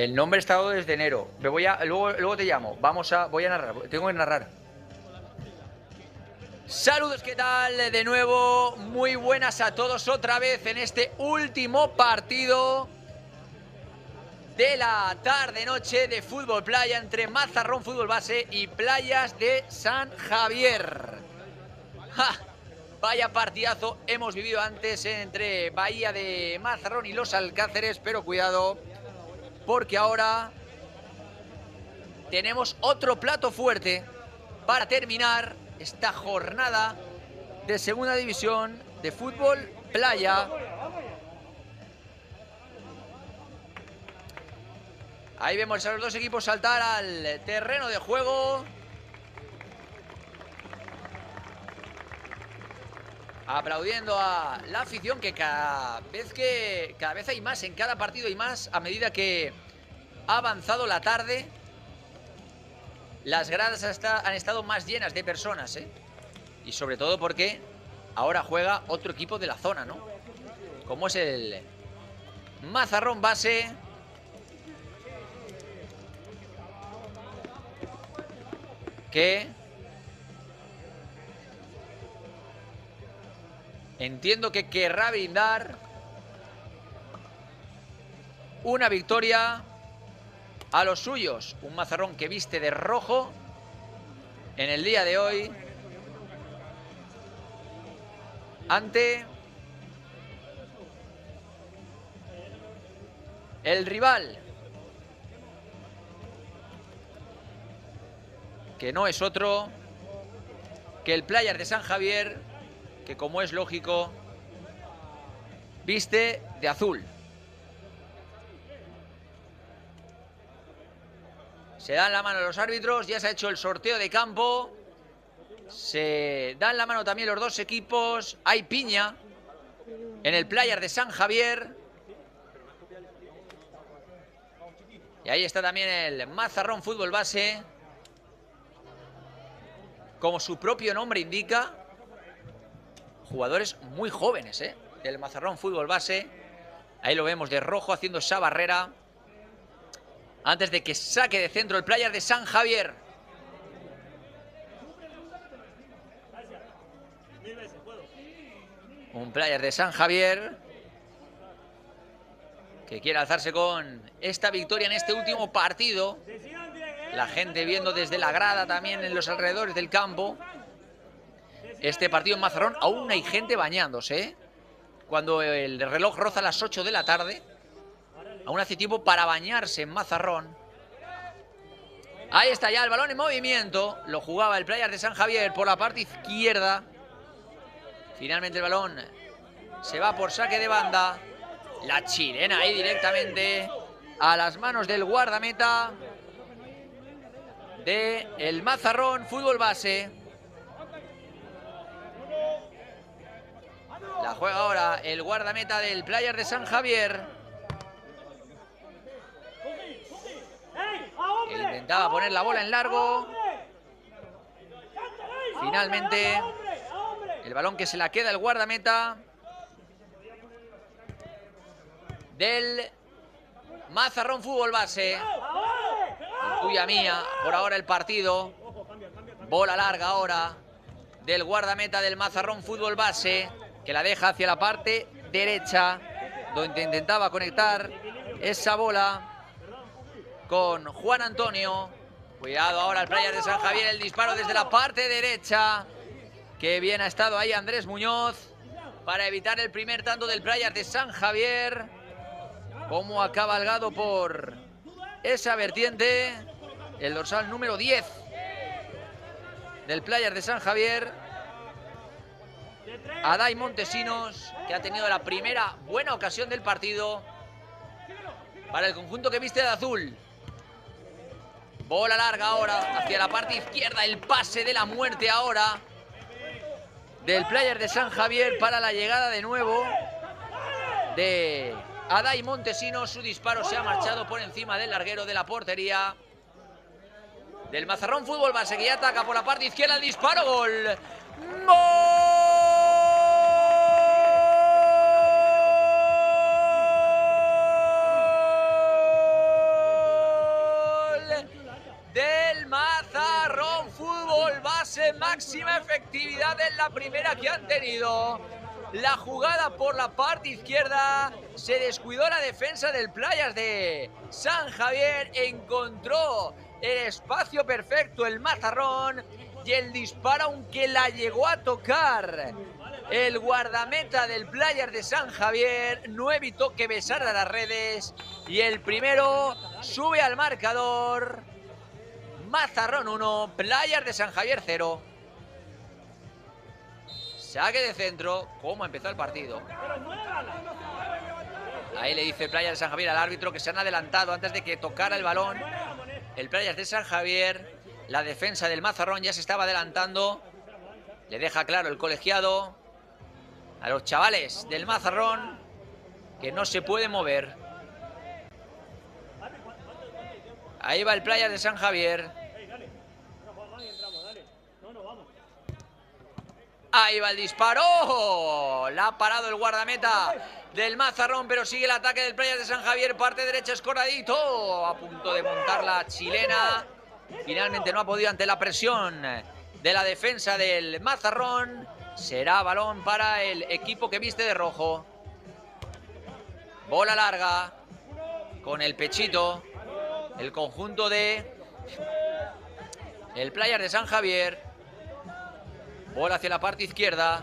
El nombre ha estado desde enero. Luego te llamo. Voy a narrar. Tengo que narrar. Saludos, ¿qué tal? De nuevo, muy buenas a todos otra vez en este último partido de la tarde-noche de fútbol playa entre Mazarrón Fútbol Base y Playas de San Javier. ¡Ja! Vaya partidazo hemos vivido antes entre Bahía de Mazarrón y Los Alcáceres, pero cuidado, porque ahora tenemos otro plato fuerte para terminar esta jornada de segunda división de fútbol playa. Ahí vemos a los dos equipos saltar al terreno de juego. Aplaudiendo a la afición, que cada vez hay más, en cada partido hay más a medida que ha avanzado la tarde. Las gradas han estado más llenas de personas, ¿eh? Y sobre todo porque ahora juega otro equipo de la zona, ¿no? Como es el Mazarrón Base. Que entiendo que querrá brindar una victoria a los suyos. Un Mazarrón que viste de rojo en el día de hoy ante el rival, que no es otro que el Playas de San Javier, que como es lógico, viste de azul. Se dan la mano los árbitros, ya se ha hecho el sorteo de campo. Se dan la mano también los dos equipos. Hay piña en el Playas de San Javier. Y ahí está también el Mazarrón Fútbol Base. Como su propio nombre indica, jugadores muy jóvenes, ¿eh? Del Mazarrón Fútbol Base. Ahí lo vemos de rojo haciendo esa barrera antes de que saque de centro el Playas de San Javier. Un Playas de San Javier que quiere alzarse con esta victoria en este último partido. La gente viendo desde la grada también en los alrededores del campo. Este partido en Mazarrón aún hay gente bañándose, ¿eh? Cuando el reloj roza las 8 de la tarde, aún hace tiempo para bañarse en Mazarrón. Ahí está ya el balón en movimiento. Lo jugaba el Playas de San Javier por la parte izquierda. Finalmente el balón se va por saque de banda. La chilena ahí directamente a las manos del guardameta de el Mazarrón Fútbol Base. La juega ahora el guardameta del Playas de San Javier, que intentaba poner la bola en largo. Finalmente el balón que se la queda el guardameta del Mazarrón Fútbol Base. Tuya mía, por ahora el partido. Bola larga ahora del guardameta del Mazarrón Fútbol Base, que la deja hacia la parte derecha, donde intentaba conectar esa bola con Juan Antonio. Cuidado ahora el Playas de San Javier, el disparo desde la parte derecha. Qué bien ha estado ahí Andrés Muñoz para evitar el primer tanto del Playas de San Javier. Cómo ha cabalgado por esa vertiente el dorsal número 10 del Playas de San Javier, Adai Montesinos, que ha tenido la primera buena ocasión del partido para el conjunto que viste de azul. Bola larga ahora hacia la parte izquierda, el pase de la muerte ahora del Playas de San Javier para la llegada de nuevo de Adai Montesinos. Su disparo se ha marchado por encima del larguero de la portería del Mazarrón Fútbol Base, que ya ataca por la parte izquierda. El disparo, gol. base, máxima efectividad en la primera que han tenido. La jugada por la parte izquierda, se descuidó la defensa del Playas de San Javier, encontró el espacio perfecto el Mazarrón y el disparo, aunque la llegó a tocar el guardameta del Playas de San Javier, no evitó que besara las redes y el primero sube al marcador. Mazarrón 1, Playas de San Javier 0. Saque de centro. ¿Cómo empezó el partido? Ahí le dice Playas de San Javier al árbitro que se han adelantado antes de que tocara el balón. El Playas de San Javier, la defensa del Mazarrón ya se estaba adelantando. Le deja claro el colegiado a los chavales del Mazarrón que no se puede mover. Ahí va el Playas de San Javier. Ahí va el disparo. La ha parado el guardameta del Mazarrón, pero sigue el ataque del Playas de San Javier. Parte derecha, escoradito. A punto de montar la chilena. Finalmente no ha podido ante la presión de la defensa del Mazarrón. Será balón para el equipo que viste de rojo. Bola larga. Con el pechito. El conjunto de el Playas de San Javier. Bola hacia la parte izquierda.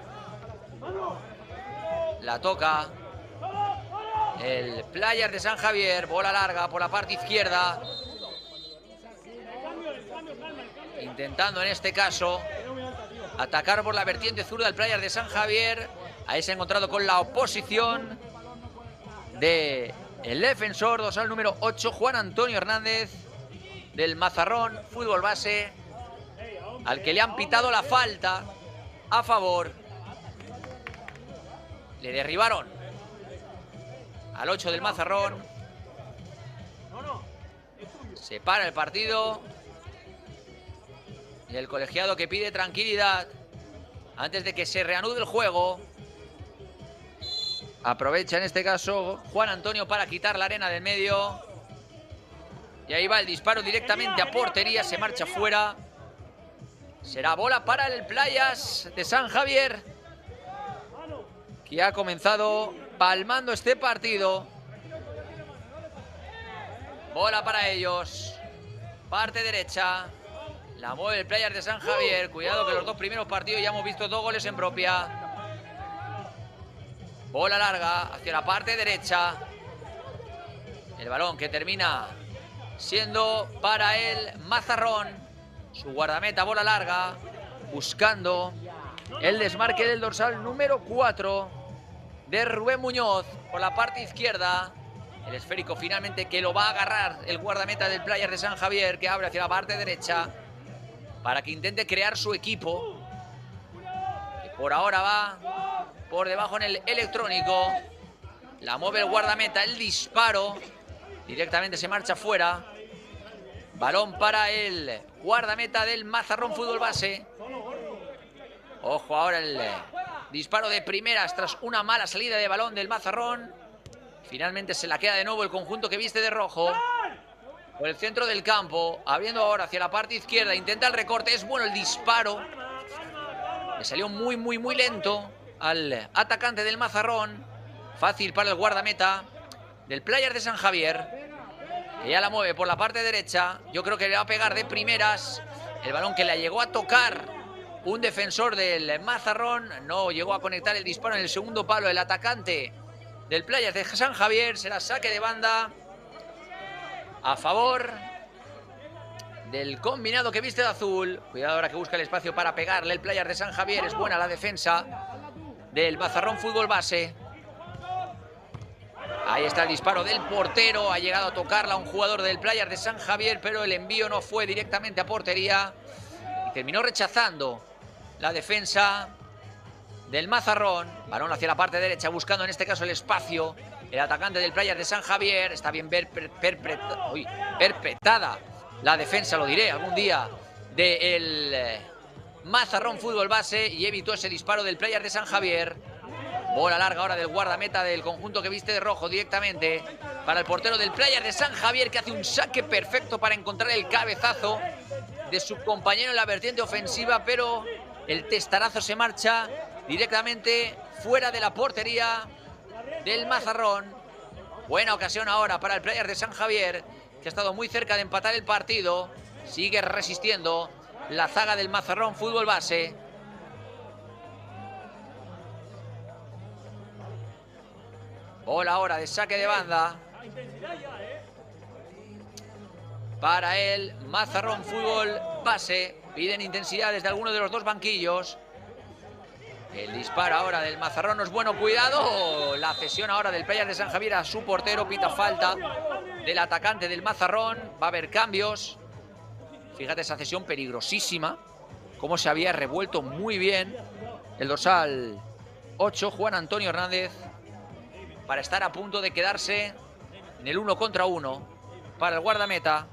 La toca el Playas de San Javier. Bola larga por la parte izquierda. Intentando en este caso atacar por la vertiente zurda el Playas de San Javier. Ahí se ha encontrado con la oposición de el defensor dorsal número 8, Juan Antonio Hernández, del Mazarrón Fútbol Base, al que le han pitado la falta a favor. Le derribaron al 8 del Mazarrón. Se para el partido. Y el colegiado que pide tranquilidad antes de que se reanude el juego. Aprovecha en este caso Juan Antonio para quitar la arena del medio. Y ahí va el disparo directamente a portería. Se marcha fuera. Será bola para el Playas de San Javier, que ha comenzado palmando este partido. Bola para ellos. Parte derecha. La mueve el Playas de San Javier. Cuidado que los dos primeros partidos ya hemos visto 2 goles en propia. Bola larga hacia la parte derecha. El balón que termina siendo para el Mazarrón. Su guardameta, bola larga, buscando el desmarque del dorsal número 4 de Rubén Muñoz por la parte izquierda. El esférico finalmente que lo va a agarrar el guardameta del Playas de San Javier, que abre hacia la parte derecha para que intente crear su equipo. Que por ahora va por debajo en el electrónico. La mueve el guardameta, el disparo. Directamente se marcha fuera. Balón para el guardameta del Mazarrón Fútbol Base. Ojo ahora el disparo de primeras tras una mala salida de balón del Mazarrón. Finalmente se la queda de nuevo el conjunto que viste de rojo. Por el centro del campo, abriendo ahora hacia la parte izquierda. Intenta el recorte, es bueno el disparo. Le salió muy lento al atacante del Mazarrón. Fácil para el guardameta del Playas de San Javier, que ya la mueve por la parte derecha. Yo creo que le va a pegar de primeras. El balón que le llegó a tocar un defensor del Mazarrón. No llegó a conectar el disparo en el segundo palo. El atacante del Playas de San Javier. Será saque de banda a favor del combinado que viste de azul. Cuidado ahora que busca el espacio para pegarle el Playas de San Javier. Es buena la defensa del Mazarrón Fútbol Base. Ahí está el disparo del portero. Ha llegado a tocarla un jugador del Playas de San Javier, pero el envío no fue directamente a portería. Y terminó rechazando la defensa del Mazarrón. Balón hacia la parte derecha, buscando en este caso el espacio. El atacante del Playas de San Javier. Está bien perpetrada la defensa, lo diré algún día, del Mazarrón Fútbol Base. Y evitó ese disparo del Playas de San Javier. Bola larga ahora del guardameta del conjunto que viste de rojo directamente para el portero del Playas de San Javier, que hace un saque perfecto para encontrar el cabezazo de su compañero en la vertiente ofensiva, pero el testarazo se marcha directamente fuera de la portería del Mazarrón. Buena ocasión ahora para el Players de San Javier, que ha estado muy cerca de empatar el partido. Sigue resistiendo la zaga del Mazarrón Fútbol Base. Bola ahora de saque de banda para el Mazarrón Fútbol Base. Piden intensidad desde alguno de los dos banquillos. El disparo ahora del Mazarrón no es bueno. Cuidado. La cesión ahora del Players de San Javier a su portero. Pita falta del atacante del Mazarrón. Va a haber cambios. Fíjate esa cesión peligrosísima. Cómo se había revuelto muy bien el dorsal 8, Juan Antonio Hernández, para estar a punto de quedarse en el 1 contra 1 para el guardameta.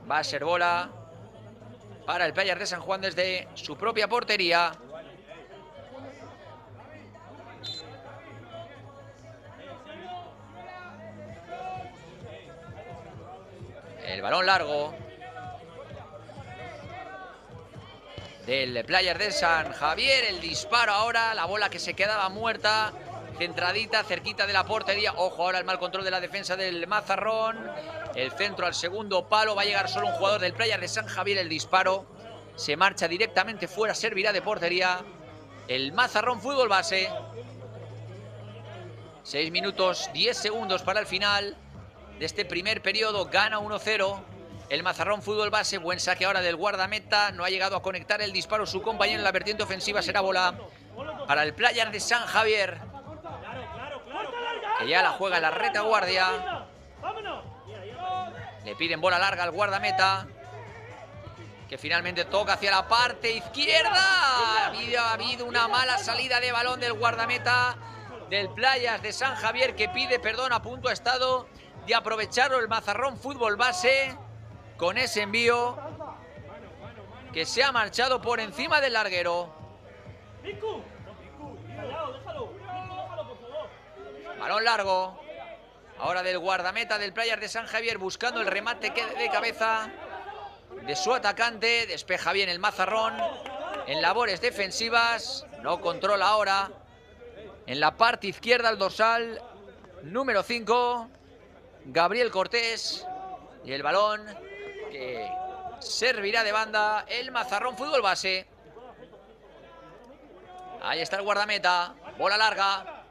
Va a ser bola para el Players de San Juan desde su propia portería. El balón largo del Players de San Javier. El disparo ahora, la bola que se quedaba muerta, centradita, cerquita de la portería. Ojo ahora el mal control de la defensa del Mazarrón. El centro al segundo palo, va a llegar solo un jugador del Players de San Javier. El disparo se marcha directamente fuera, servirá de portería el Mazarrón Fútbol Base. 6 minutos 10 segundos para el final de este primer periodo. Gana 1-0 el Mazarrón Fútbol Base. Buen saque ahora del guardameta. No ha llegado a conectar el disparo su compañero en la vertiente ofensiva. Será bola para el Players de San Javier, que ya la juega en la retaguardia. Le piden bola larga al guardameta, que finalmente toca hacia la parte izquierda. Ha habido una mala salida de balón del guardameta del Players de San Javier, que pide perdón. A punto ha estado de aprovecharlo el Mazarrón Fútbol Base con ese envío, que se ha marchado por encima del larguero. Balón largo ahora del guardameta del Players de San Javier, buscando el remate de cabeza de su atacante. Despeja bien el Mazarrón en labores defensivas. No controla ahora en la parte izquierda el dorsal número 5, Gabriel Cortés. Y el balón que servirá de banda el Mazarrón Fútbol Base. Ahí está el guardameta. Bola larga.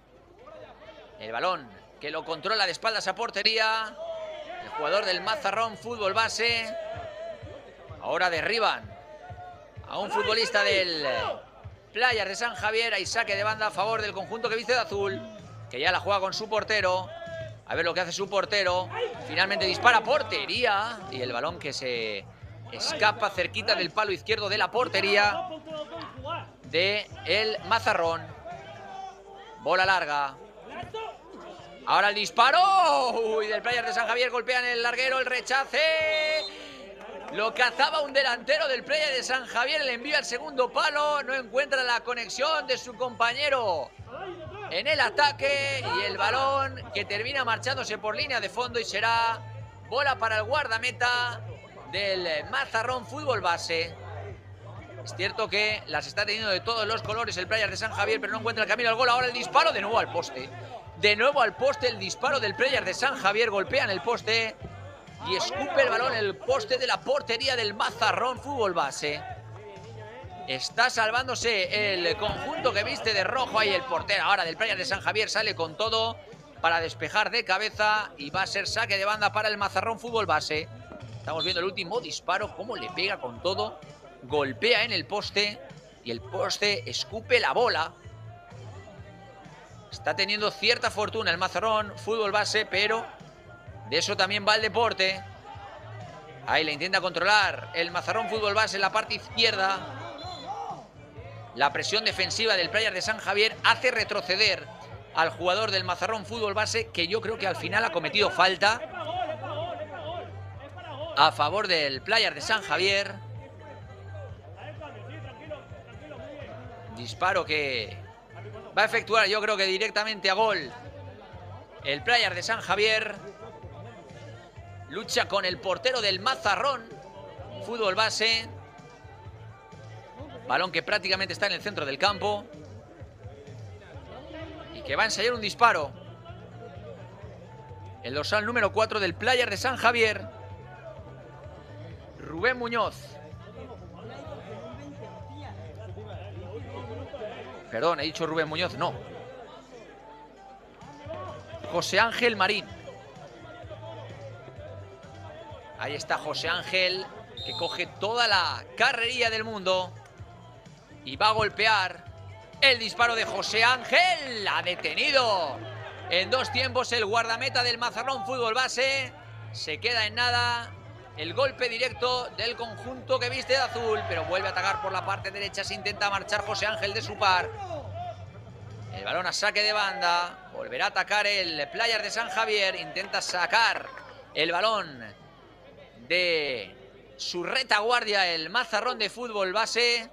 El balón que lo controla de espaldas a portería el jugador del Mazarrón Fútbol Base. Ahora derriban a un futbolista del Players de San Javier. Hay saque de banda a favor del conjunto que viste de azul, que ya la juega con su portero. A ver lo que hace su portero. Finalmente dispara, portería. Y el balón que se escapa cerquita del palo izquierdo de la portería de el Mazarrón. Bola larga. Ahora el disparo. Uy, del Players de San Javier. Golpean el larguero, el rechace. Lo cazaba un delantero del Players de San Javier. El envío al segundo palo. No encuentra la conexión de su compañero en el ataque. Y el balón que termina marchándose por línea de fondo. Y será bola para el guardameta del Mazarrón Fútbol Base. Es cierto que las está teniendo de todos los colores el Players de San Javier, pero no encuentra el camino al gol. Ahora el disparo, de nuevo al poste. De nuevo al poste el disparo del Players de San Javier. Golpean el poste y escupe el balón el poste de la portería del Mazarrón Fútbol Base. Está salvándose el conjunto que viste de rojo. Ahí el portero ahora del Players de San Javier sale con todo para despejar de cabeza. Y va a ser saque de banda para el Mazarrón Fútbol Base. Estamos viendo el último disparo, cómo le pega con todo. Golpea en el poste y el poste escupe la bola. Está teniendo cierta fortuna el Mazarrón Fútbol Base, pero de eso también va el deporte. Ahí le intenta controlar el Mazarrón Fútbol Base en la parte izquierda. La presión defensiva del Players de San Javier hace retroceder al jugador del Mazarrón Fútbol Base, que yo creo que al final ha cometido falta a favor del Players de San Javier. Disparo que va a efectuar, yo creo que directamente a gol, El Playas de San Javier lucha con el portero del Mazarrón Fútbol Base. Balón que prácticamente está en el centro del campo. Y que va a ensayar un disparo. El dorsal número 4 del Playas de San Javier, Rubén Muñoz. Perdón, he dicho Rubén Muñoz, no. José Ángel Marín. Ahí está José Ángel, que coge toda la carrería del mundo y va a golpear. El disparo de José Ángel ha detenido en dos tiempos el guardameta del Mazarrón Fútbol Base. Se queda en nada el golpe directo del conjunto que viste de azul, pero vuelve a atacar por la parte derecha. Se intenta marchar José Ángel de su par. El balón a saque de banda. Volverá a atacar el Playas de San Javier. Intenta sacar el balón de su retaguardia el Mazarrón de Fútbol Base.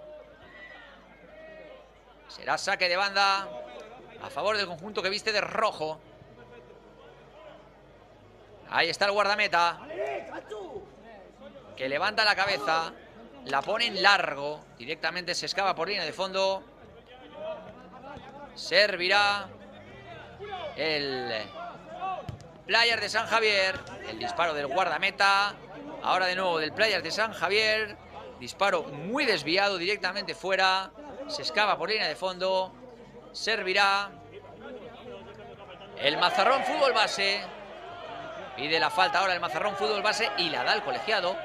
Será saque de banda a favor del conjunto que viste de rojo. Ahí está el guardameta, que levanta la cabeza, la pone en largo, directamente se escapa por línea de fondo. Servirá el Playas de San Javier. El disparo del guardameta. Ahora de nuevo del Playas de San Javier. Disparo muy desviado, directamente fuera. Se escapa por línea de fondo. Servirá el Mazarrón Fútbol Base. Pide la falta ahora el Mazarrón Fútbol Base y la da el colegiado.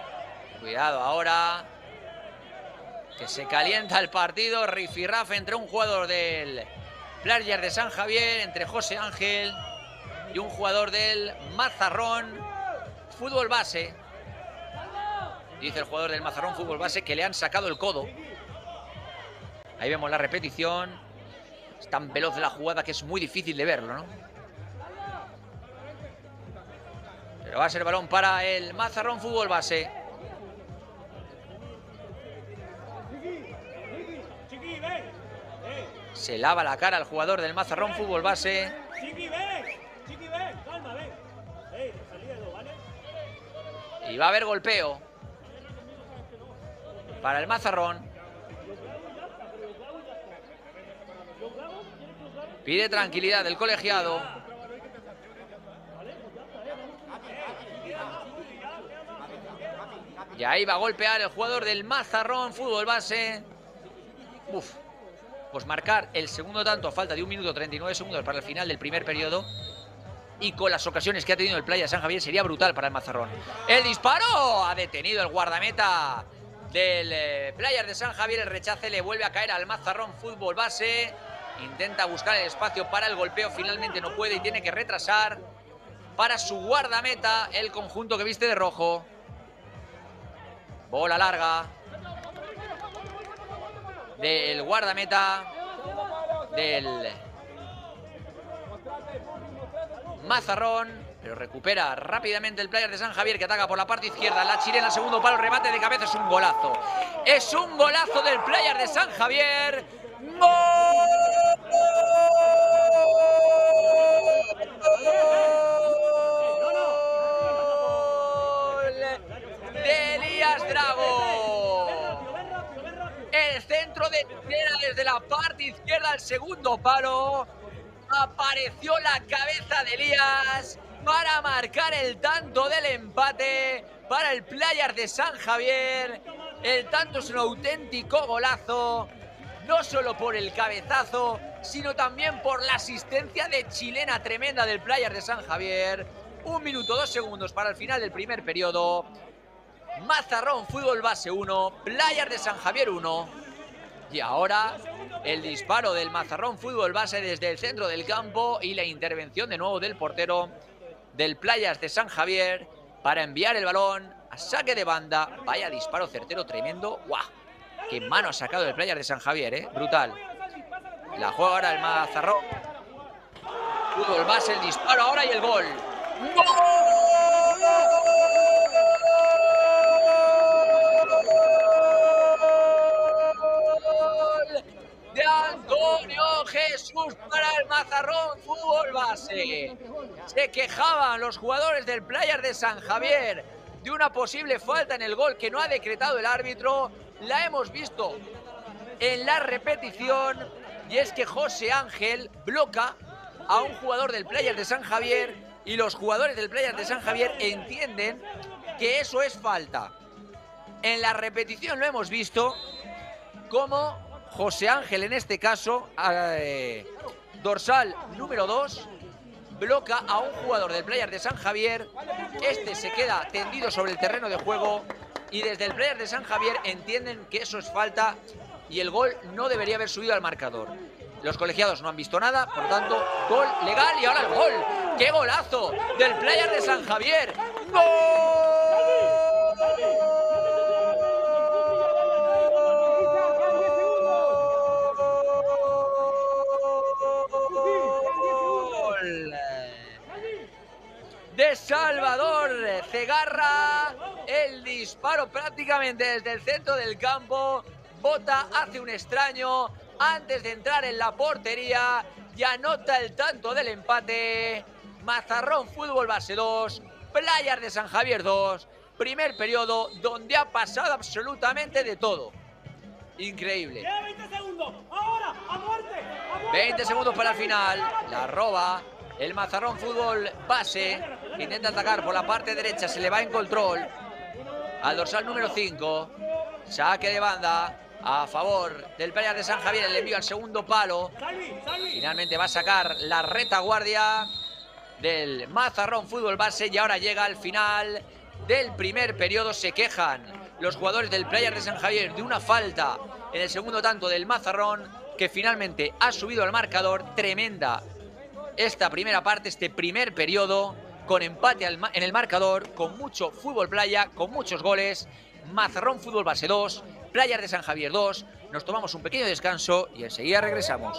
Cuidado ahora, que se calienta el partido. Rifirrafe entre un jugador del Playas de San Javier, entre José Ángel y un jugador del Mazarrón Fútbol Base. Dice el jugador del Mazarrón Fútbol Base que le han sacado el codo. Ahí vemos la repetición. Es tan veloz la jugada que es muy difícil de verlo, ¿no? Pero va a ser balón para el Mazarrón Fútbol Base. Se lava la cara el jugador del Mazarrón Fútbol Base. Y va a haber golpeo para el Mazarrón. Pide tranquilidad del colegiado. Y ahí va a golpear el jugador del Mazarrón Fútbol Base. Uf. Pues marcar el segundo tanto a falta de 1 minuto 39 segundos para el final del primer periodo. Y con las ocasiones que ha tenido el Playas de San Javier sería brutal para el Mazarrón. El disparo ha detenido el guardameta del Playas de San Javier. El rechace le vuelve a caer al Mazarrón Fútbol Base. Intenta buscar el espacio para el golpeo. Finalmente no puede y tiene que retrasar para su guardameta el conjunto que viste de rojo. Bola larga del guardameta del Mazarrón, pero recupera rápidamente el Playas de San Javier, que ataca por la parte izquierda. La chilena, segundo palo, remate de cabeza. Es un golazo. Es un golazo del Playas de San Javier. ¡Gol de Elías Drago! El centro de Chilena desde la parte izquierda al segundo palo. Apareció la cabeza de Elías para marcar el tanto del empate para el Playas de San Javier. El tanto es un auténtico golazo, no solo por el cabezazo, sino también por la asistencia de chilena tremenda del Playas de San Javier. 1 minuto 2 segundos para el final del primer periodo. Mazarrón Fútbol Base 1, Playas de San Javier 1. Y ahora el disparo del Mazarrón Fútbol Base desde el centro del campo y la intervención de nuevo del portero del Playas de San Javier para enviar el balón a saque de banda. Vaya disparo certero tremendo. ¡Guau! ¡Qué mano ha sacado el Playas de San Javier, eh! Brutal. La juega ahora el Mazarrón Fútbol Base, el disparo ahora y el gol. ¡Gol de Antonio Jesús para el Mazarrón Fútbol Base! Se quejaban los jugadores del Playas de San Javier de una posible falta en el gol que no ha decretado el árbitro. La hemos visto en la repetición y es que José Ángel bloca a un jugador del Playas de San Javier y los jugadores del Playas de San Javier entienden que eso es falta. En la repetición lo hemos visto como José Ángel, en este caso, dorsal número 2, bloca a un jugador del Playas de San Javier. Este se queda tendido sobre el terreno de juego y desde el Playas de San Javier entienden que eso es falta y el gol no debería haber subido al marcador. Los colegiados no han visto nada, por lo tanto, gol legal y ahora el gol. ¡Qué golazo del Playas de San Javier! ¡Gol! De Salvador Cegarra, el disparo prácticamente desde el centro del campo, bota, hace un extraño antes de entrar en la portería y anota el tanto del empate. Mazarrón Fútbol Base 2, Playas de San Javier 2, primer periodo donde ha pasado absolutamente de todo. Increíble. 20 segundos, ahora, a muerte. 20 segundos para el final, la roba el Mazarrón Fútbol Base, que intenta atacar por la parte derecha, se le va en control al dorsal número 5, saque de banda a favor del Playas de San Javier, el envío al segundo palo, finalmente va a sacar la retaguardia del Mazarrón Fútbol Base y ahora llega al final del primer periodo. Se quejan los jugadores del Playas de San Javier de una falta en el segundo tanto del Mazarrón, que finalmente ha subido al marcador. Tremenda esta primera parte, este primer periodo, con empate en el marcador, con mucho fútbol playa, con muchos goles. Mazarrón Fútbol Base 2, Playas de San Javier 2. Nos tomamos un pequeño descanso y enseguida regresamos.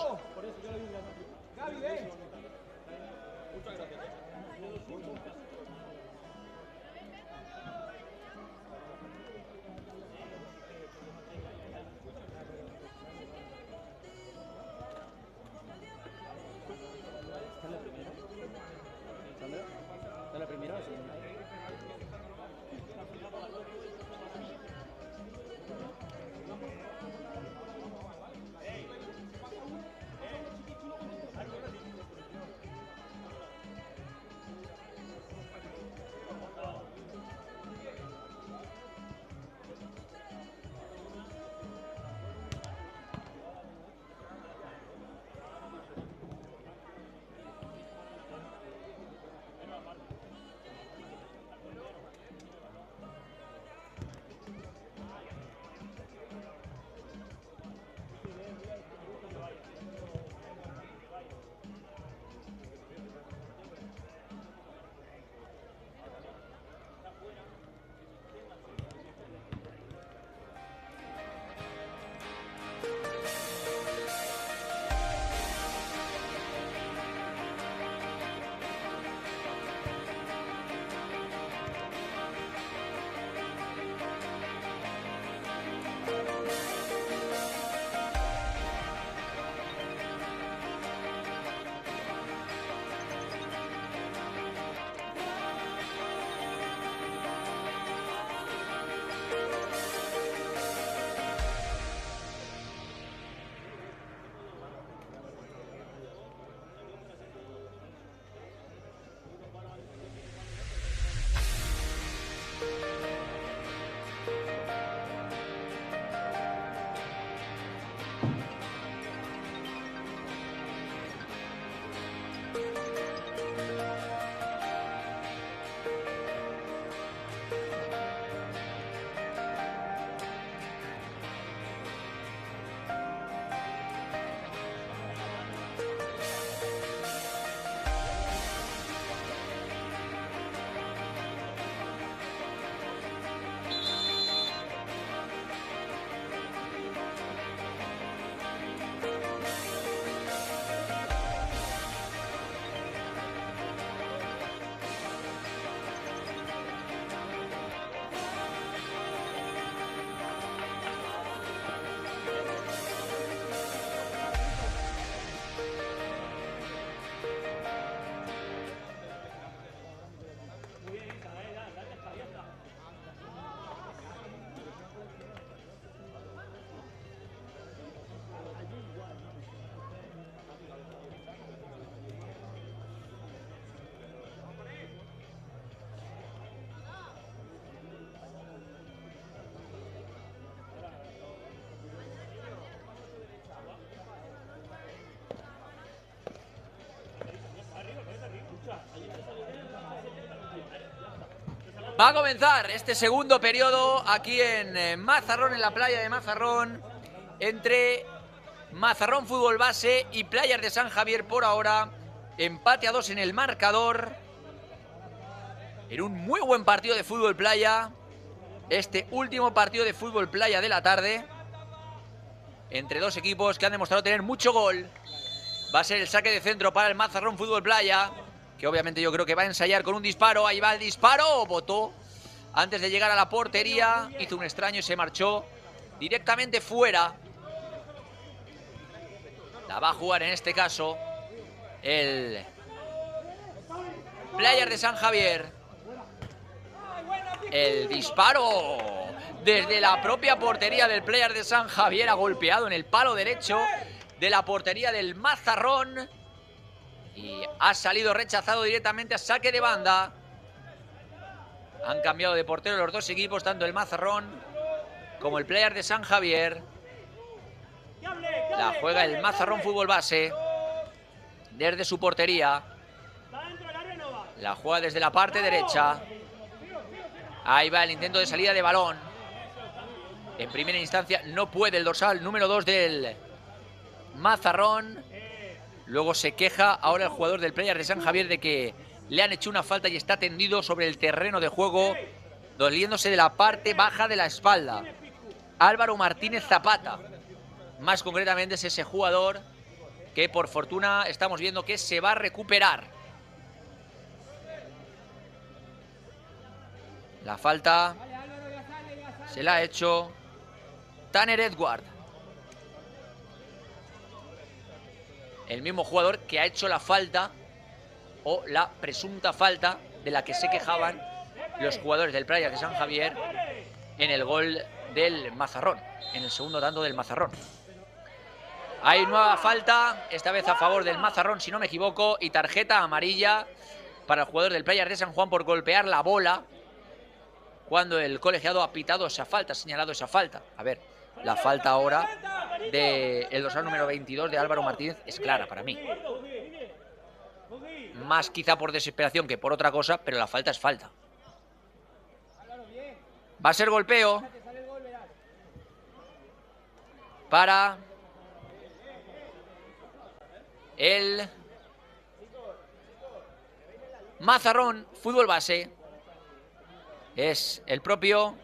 Va a comenzar este segundo periodo aquí en Mazarrón, en la playa de Mazarrón, entre Mazarrón Fútbol Base y Playas de San Javier. Por ahora, empate a 2 en el marcador. En un muy buen partido de fútbol playa, este último partido de fútbol playa de la tarde, entre dos equipos que han demostrado tener mucho gol. Va a ser el saque de centro para el Mazarrón Fútbol Playa, que obviamente yo creo que va a ensayar con un disparo. Ahí va el disparo, botó antes de llegar a la portería, hizo un extraño y se marchó directamente fuera. La va a jugar en este caso el Playas de San Javier. El disparo desde la propia portería del Playas de San Javier, ha golpeado en el palo derecho de la portería del Mazarrón y ha salido rechazado directamente a saque de banda. Han cambiado de portero los dos equipos, tanto el Mazarrón como el Playas de San Javier. La juega el Mazarrón Fútbol Base desde su portería. La juega desde la parte derecha. Ahí va el intento de salida de balón. En primera instancia no puede el dorsal número 2 del Mazarrón. Luego se queja ahora el jugador del Playas de San Javier de que le han hecho una falta y está tendido sobre el terreno de juego, doliéndose de la parte baja de la espalda. Álvaro Martínez Zapata, más concretamente, es ese jugador que por fortuna estamos viendo que se va a recuperar. La falta se la ha hecho Tanner Edward, el mismo jugador que ha hecho la falta o la presunta falta de la que se quejaban los jugadores del Playas de San Javier en el gol del Mazarrón, en el segundo tanto del Mazarrón. Hay nueva falta, esta vez a favor del Mazarrón, si no me equivoco, y tarjeta amarilla para el jugador del Playas de San Juan por golpear la bola cuando el colegiado ha pitado esa falta, ha señalado esa falta. A ver, la falta ahora del dorsal número 22 de Álvaro Martínez es clara para mí. Más quizá por desesperación que por otra cosa, pero la falta es falta. Va a ser golpeo para el Mazarrón Fútbol Base. Es el propio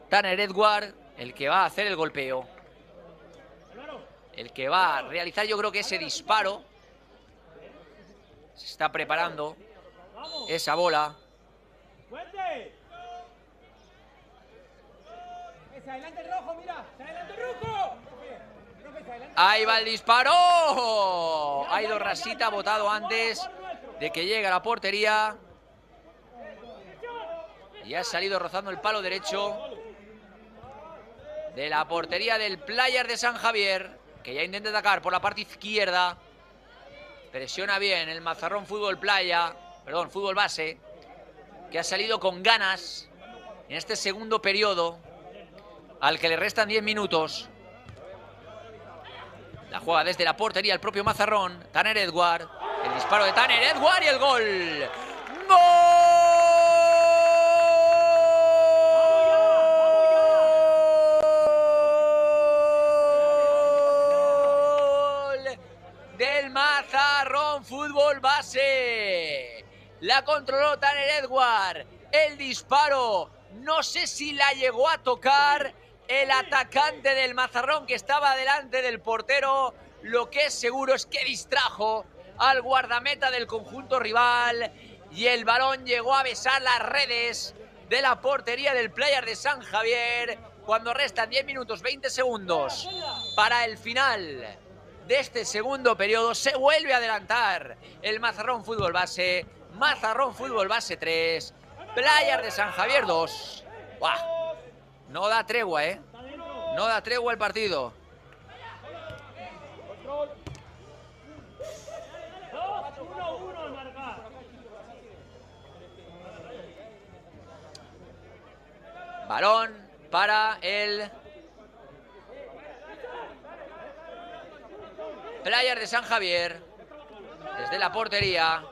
Tanner Edward el que va a hacer el golpeo. El que va a realizar, yo creo que ese disparo. Se está preparando esa bola. Ahí va el disparo. Ha ido rasita, ha botado antes de que llegue a la portería. Y ha salido rozando el palo derecho de la portería del Playas de San Javier, que ya intenta atacar por la parte izquierda. Presiona bien el Mazarrón Fútbol Base, que ha salido con ganas en este segundo periodo, al que le restan 10 minutos. La juega desde la portería el propio Mazarrón, Tanner Edward. El disparo de Tanner Edward y el gol. ¡Gol! Del Mazarrón Fútbol Base. La controló Tanner Edward. El disparo, no sé si la llegó a tocar el atacante del Mazarrón, que estaba delante del portero. Lo que es seguro es que distrajo al guardameta del conjunto rival y el balón llegó a besar las redes de la portería del Playas de San Javier cuando restan 10 minutos 20 segundos para el final de este segundo periodo. Se vuelve a adelantar el Mazarrón Fútbol Base. Mazarrón Fútbol Base 3, Playas de San Javier 2. ¡Buah! No da tregua, ¿eh? No da tregua el partido. Balón para el Playas de San Javier. Desde la portería.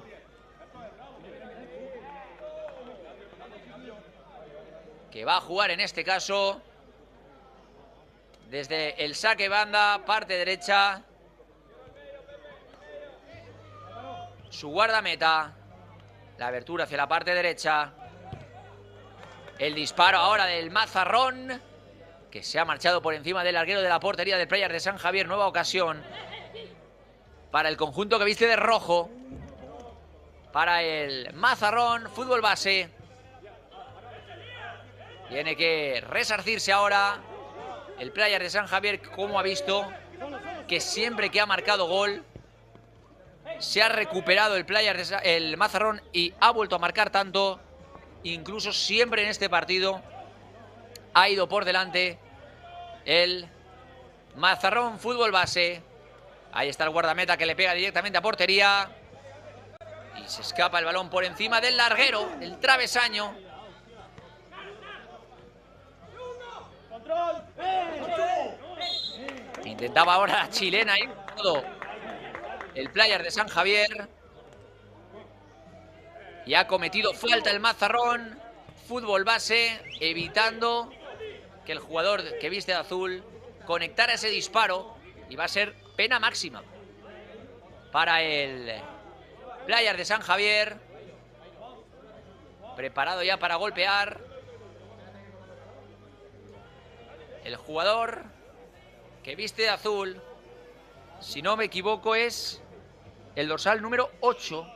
que va a jugar en este caso desde el saque banda, parte derecha. Su guardameta. La abertura hacia la parte derecha. El disparo ahora del Mazarrón, que se ha marchado por encima del larguero de la portería del Playas de San Javier. Nueva ocasión para el conjunto que viste de rojo. Para el Mazarrón, fútbol base. Tiene que resarcirse ahora el Playas de San Javier, como ha visto que siempre que ha marcado gol se ha recuperado el Mazarrón y ha vuelto a marcar tanto. Incluso siempre en este partido ha ido por delante el Mazarrón, fútbol base. Ahí está el guardameta que le pega directamente a portería. Y se escapa el balón por encima del larguero, del travesaño. Intentaba ahora la chilena ir todo el Playas de San Javier. Y ha cometido falta el Mazarrón, fútbol base, evitando que el jugador que viste de azul conectara ese disparo. Y va a ser pena máxima para el Playas de San Javier. Preparado ya para golpear. El jugador que viste de azul, si no me equivoco, es el dorsal número 8.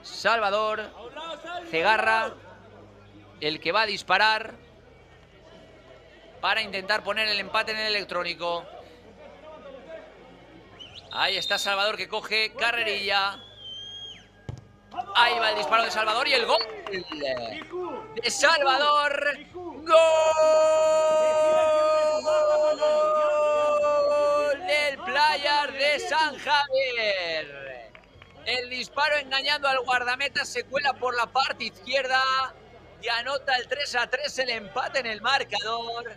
Salvador Cegarra, el que va a disparar para intentar poner el empate en el electrónico. Ahí está Salvador, que coge carrerilla. Ahí va el disparo de Salvador y el gol de Salvador. ¡Gol del Playas de San Javier! El disparo engañando al guardameta, se cuela por la parte izquierda y anota el 3-3, el empate en el marcador.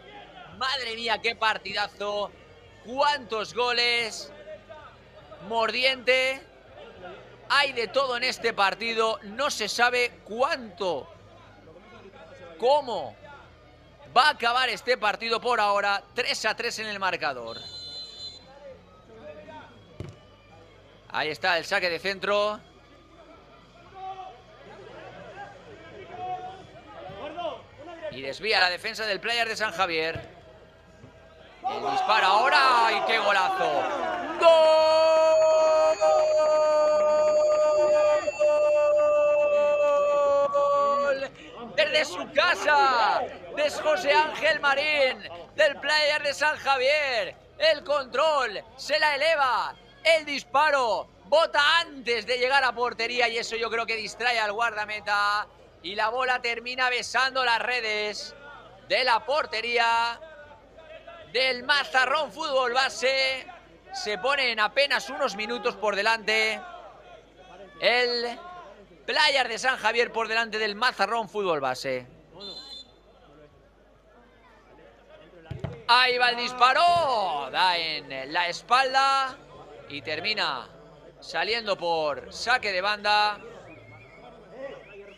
Madre mía, qué partidazo. Cuántos goles. Mordiente. Hay de todo en este partido. No se sabe cuánto, cómo va a acabar este partido por ahora. 3-3 en el marcador. Ahí está el saque de centro. Y desvía la defensa del Playas de San Javier. El disparo ahora. ¡Y qué golazo! ¡Gol! Desde su casa, de José Ángel Marín, del Playas de San Javier. El control, se la eleva. El disparo bota antes de llegar a portería y eso yo creo que distrae al guardameta. Y la bola termina besando las redes de la portería del Mazarrón, fútbol base. Se pone en apenas unos minutos por delante el Playas de San Javier, por delante del Mazarrón, fútbol base. Ahí va el disparo. Da en la espalda. Y termina saliendo por saque de banda.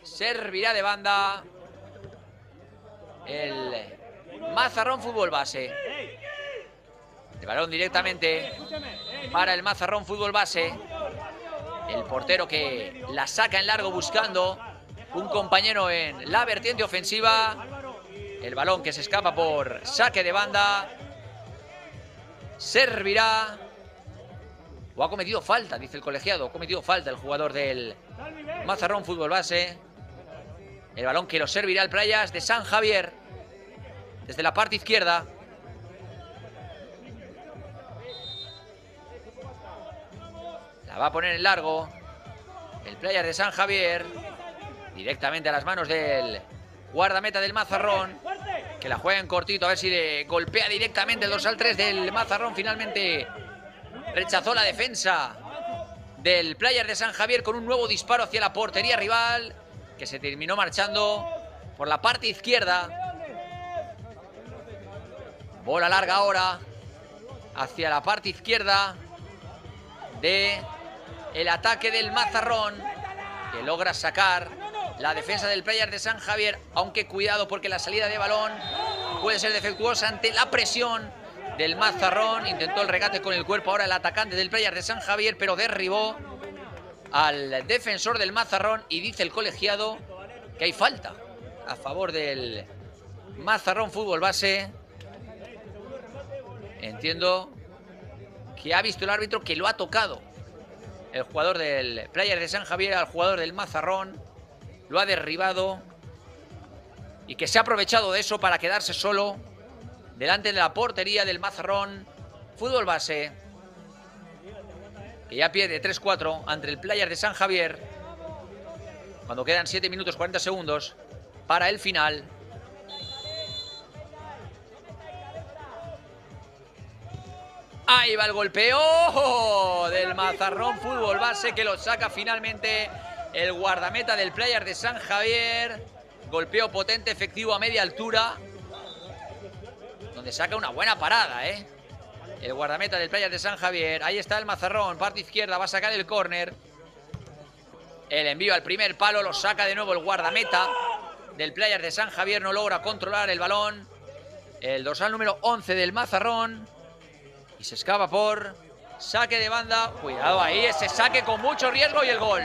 Servirá de banda el Mazarrón, fútbol base. El balón directamente para el Mazarrón, fútbol base. El portero que la saca en largo buscando un compañero en la vertiente ofensiva. El balón que se escapa por saque de banda. Servirá. O ha cometido falta, dice el colegiado. Ha cometido falta el jugador del Mazarrón, fútbol base. El balón que lo servirá el Playas de San Javier desde la parte izquierda. La va a poner en largo el Playas de San Javier, directamente a las manos del guardameta del Mazarrón, que la juega en cortito, a ver si le golpea directamente el dorsal 3 del Mazarrón. Finalmente rechazó la defensa del Playas de San Javier con un nuevo disparo hacia la portería rival, que se terminó marchando por la parte izquierda. Bola larga ahora hacia la parte izquierda de el ataque del Mazarrón, que logra sacar la defensa del Playas de San Javier, aunque cuidado porque la salida de balón puede ser defectuosa ante la presión del Mazarrón. Intentó el regate con el cuerpo ahora el atacante del Playas de San Javier, pero derribó al defensor del Mazarrón y dice el colegiado que hay falta a favor del Mazarrón Fútbol Base. Entiendo que ha visto el árbitro que lo ha tocado el jugador del Playas de San Javier al jugador del Mazarrón, lo ha derribado y que se ha aprovechado de eso para quedarse solo delante de la portería del Mazarrón Fútbol Base, que ya pierde 3-4 ante el Playas de San Javier cuando quedan 7 minutos 40 segundos para el final. Ahí va el golpeo del Mazarrón Fútbol Base, que lo saca finalmente el guardameta del Playas de San Javier. Golpeo potente, efectivo a media altura, donde saca una buena parada, el guardameta del Playas de San Javier. Ahí está el Mazarrón, parte izquierda, va a sacar el córner. El envío al primer palo, lo saca de nuevo el guardameta del Playas de San Javier. No logra controlar el balón el dorsal número 11 del Mazarrón. Y se escapa por saque de banda. Cuidado ahí, ese saque con mucho riesgo y el gol.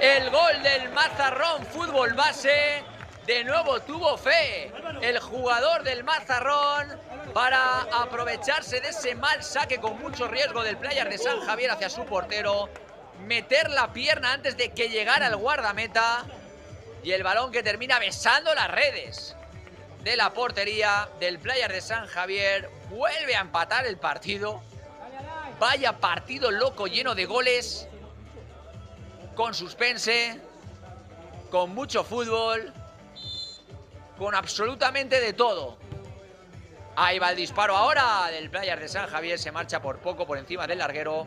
El gol del Mazarrón Fútbol Base. De nuevo tuvo fe el jugador del Mazarrón para aprovecharse de ese mal saque con mucho riesgo del Playas de San Javier hacia su portero. Meter la pierna antes de que llegara el guardameta. Y el balón que termina besando las redes de la portería del Playas de San Javier. Vuelve a empatar el partido. Vaya partido loco, lleno de goles, con suspense, con mucho fútbol, con absolutamente de todo. Ahí va el disparo ahora del Playas de San Javier. Se marcha por poco por encima del larguero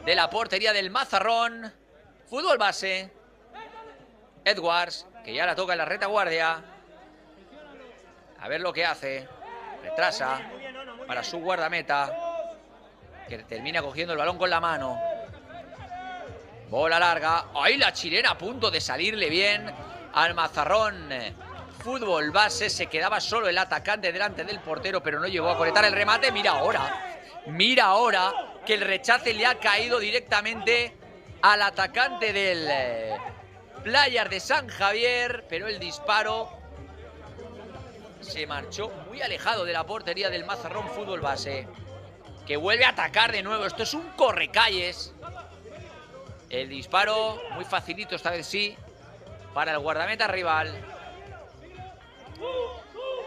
de la portería del Mazarrón Fútbol Base. Edwards, que ya la toca en la retaguardia. A ver lo que hace. Retrasa para su guardameta, que termina cogiendo el balón con la mano. Bola larga. Ahí la chilena a punto de salirle bien al Mazarrón Fútbol Base. Se quedaba solo el atacante delante del portero, pero no llegó a conectar el remate. Mira ahora que el rechace le ha caído directamente al atacante del Playas de San Javier, pero el disparo se marchó muy alejado de la portería del Mazarrón Fútbol Base, que vuelve a atacar de nuevo. Esto es un correcalles. El disparo muy facilito esta vez sí para el guardameta rival.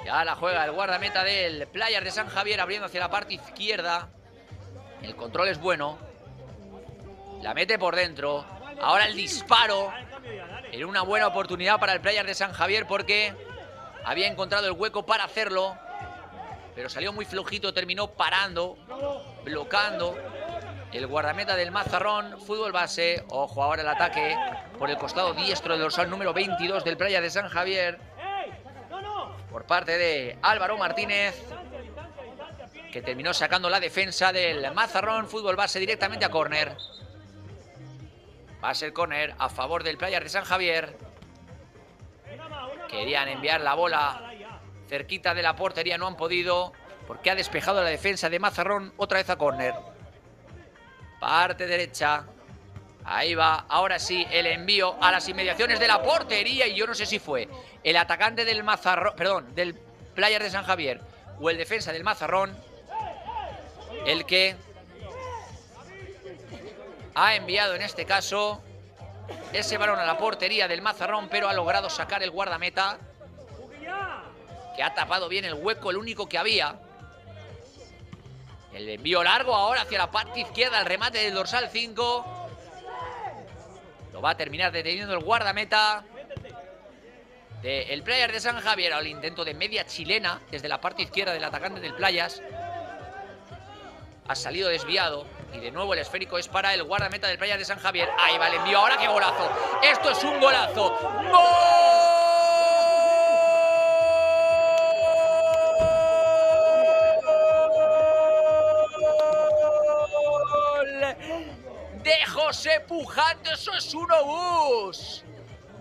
Ya la juega el guardameta del Playas de San Javier, abriendo hacia la parte izquierda. El control es bueno. La mete por dentro. Ahora el disparo. Era una buena oportunidad para el Playas de San Javier porque había encontrado el hueco para hacerlo, pero salió muy flojito, terminó parando, bloqueando el guardameta del Mazarrón Fútbol Base. Ojo ahora el ataque por el costado diestro del dorsal número 22 del Playas de San Javier, por parte de Álvaro Martínez, que terminó sacando la defensa del Mazarrón Fútbol Base directamente a córner. Va a ser córner a favor del Playas de San Javier. Querían enviar la bola cerquita de la portería, no han podido porque ha despejado la defensa de Mazarrón otra vez a córner. Parte derecha. Ahí va, ahora sí, el envío a las inmediaciones de la portería. Y yo no sé si fue el atacante del Mazarrón, perdón, del Playas de San Javier o el defensa del Mazarrón el que ha enviado en este caso ese balón a la portería del Mazarrón, pero ha logrado sacar el guardameta, que ha tapado bien el hueco, el único que había. El envío largo ahora hacia la parte izquierda, el remate del dorsal 5. Lo va a terminar deteniendo el guardameta del Playas de San Javier. Al intento de media chilena desde la parte izquierda del atacante del Playas. Ha salido desviado. Y de nuevo el esférico es para el guardameta del Playas de San Javier. Ahí va el envío. Ahora qué golazo. Esto es un golazo. ¡Gol de José Pujante! Eso es un obús.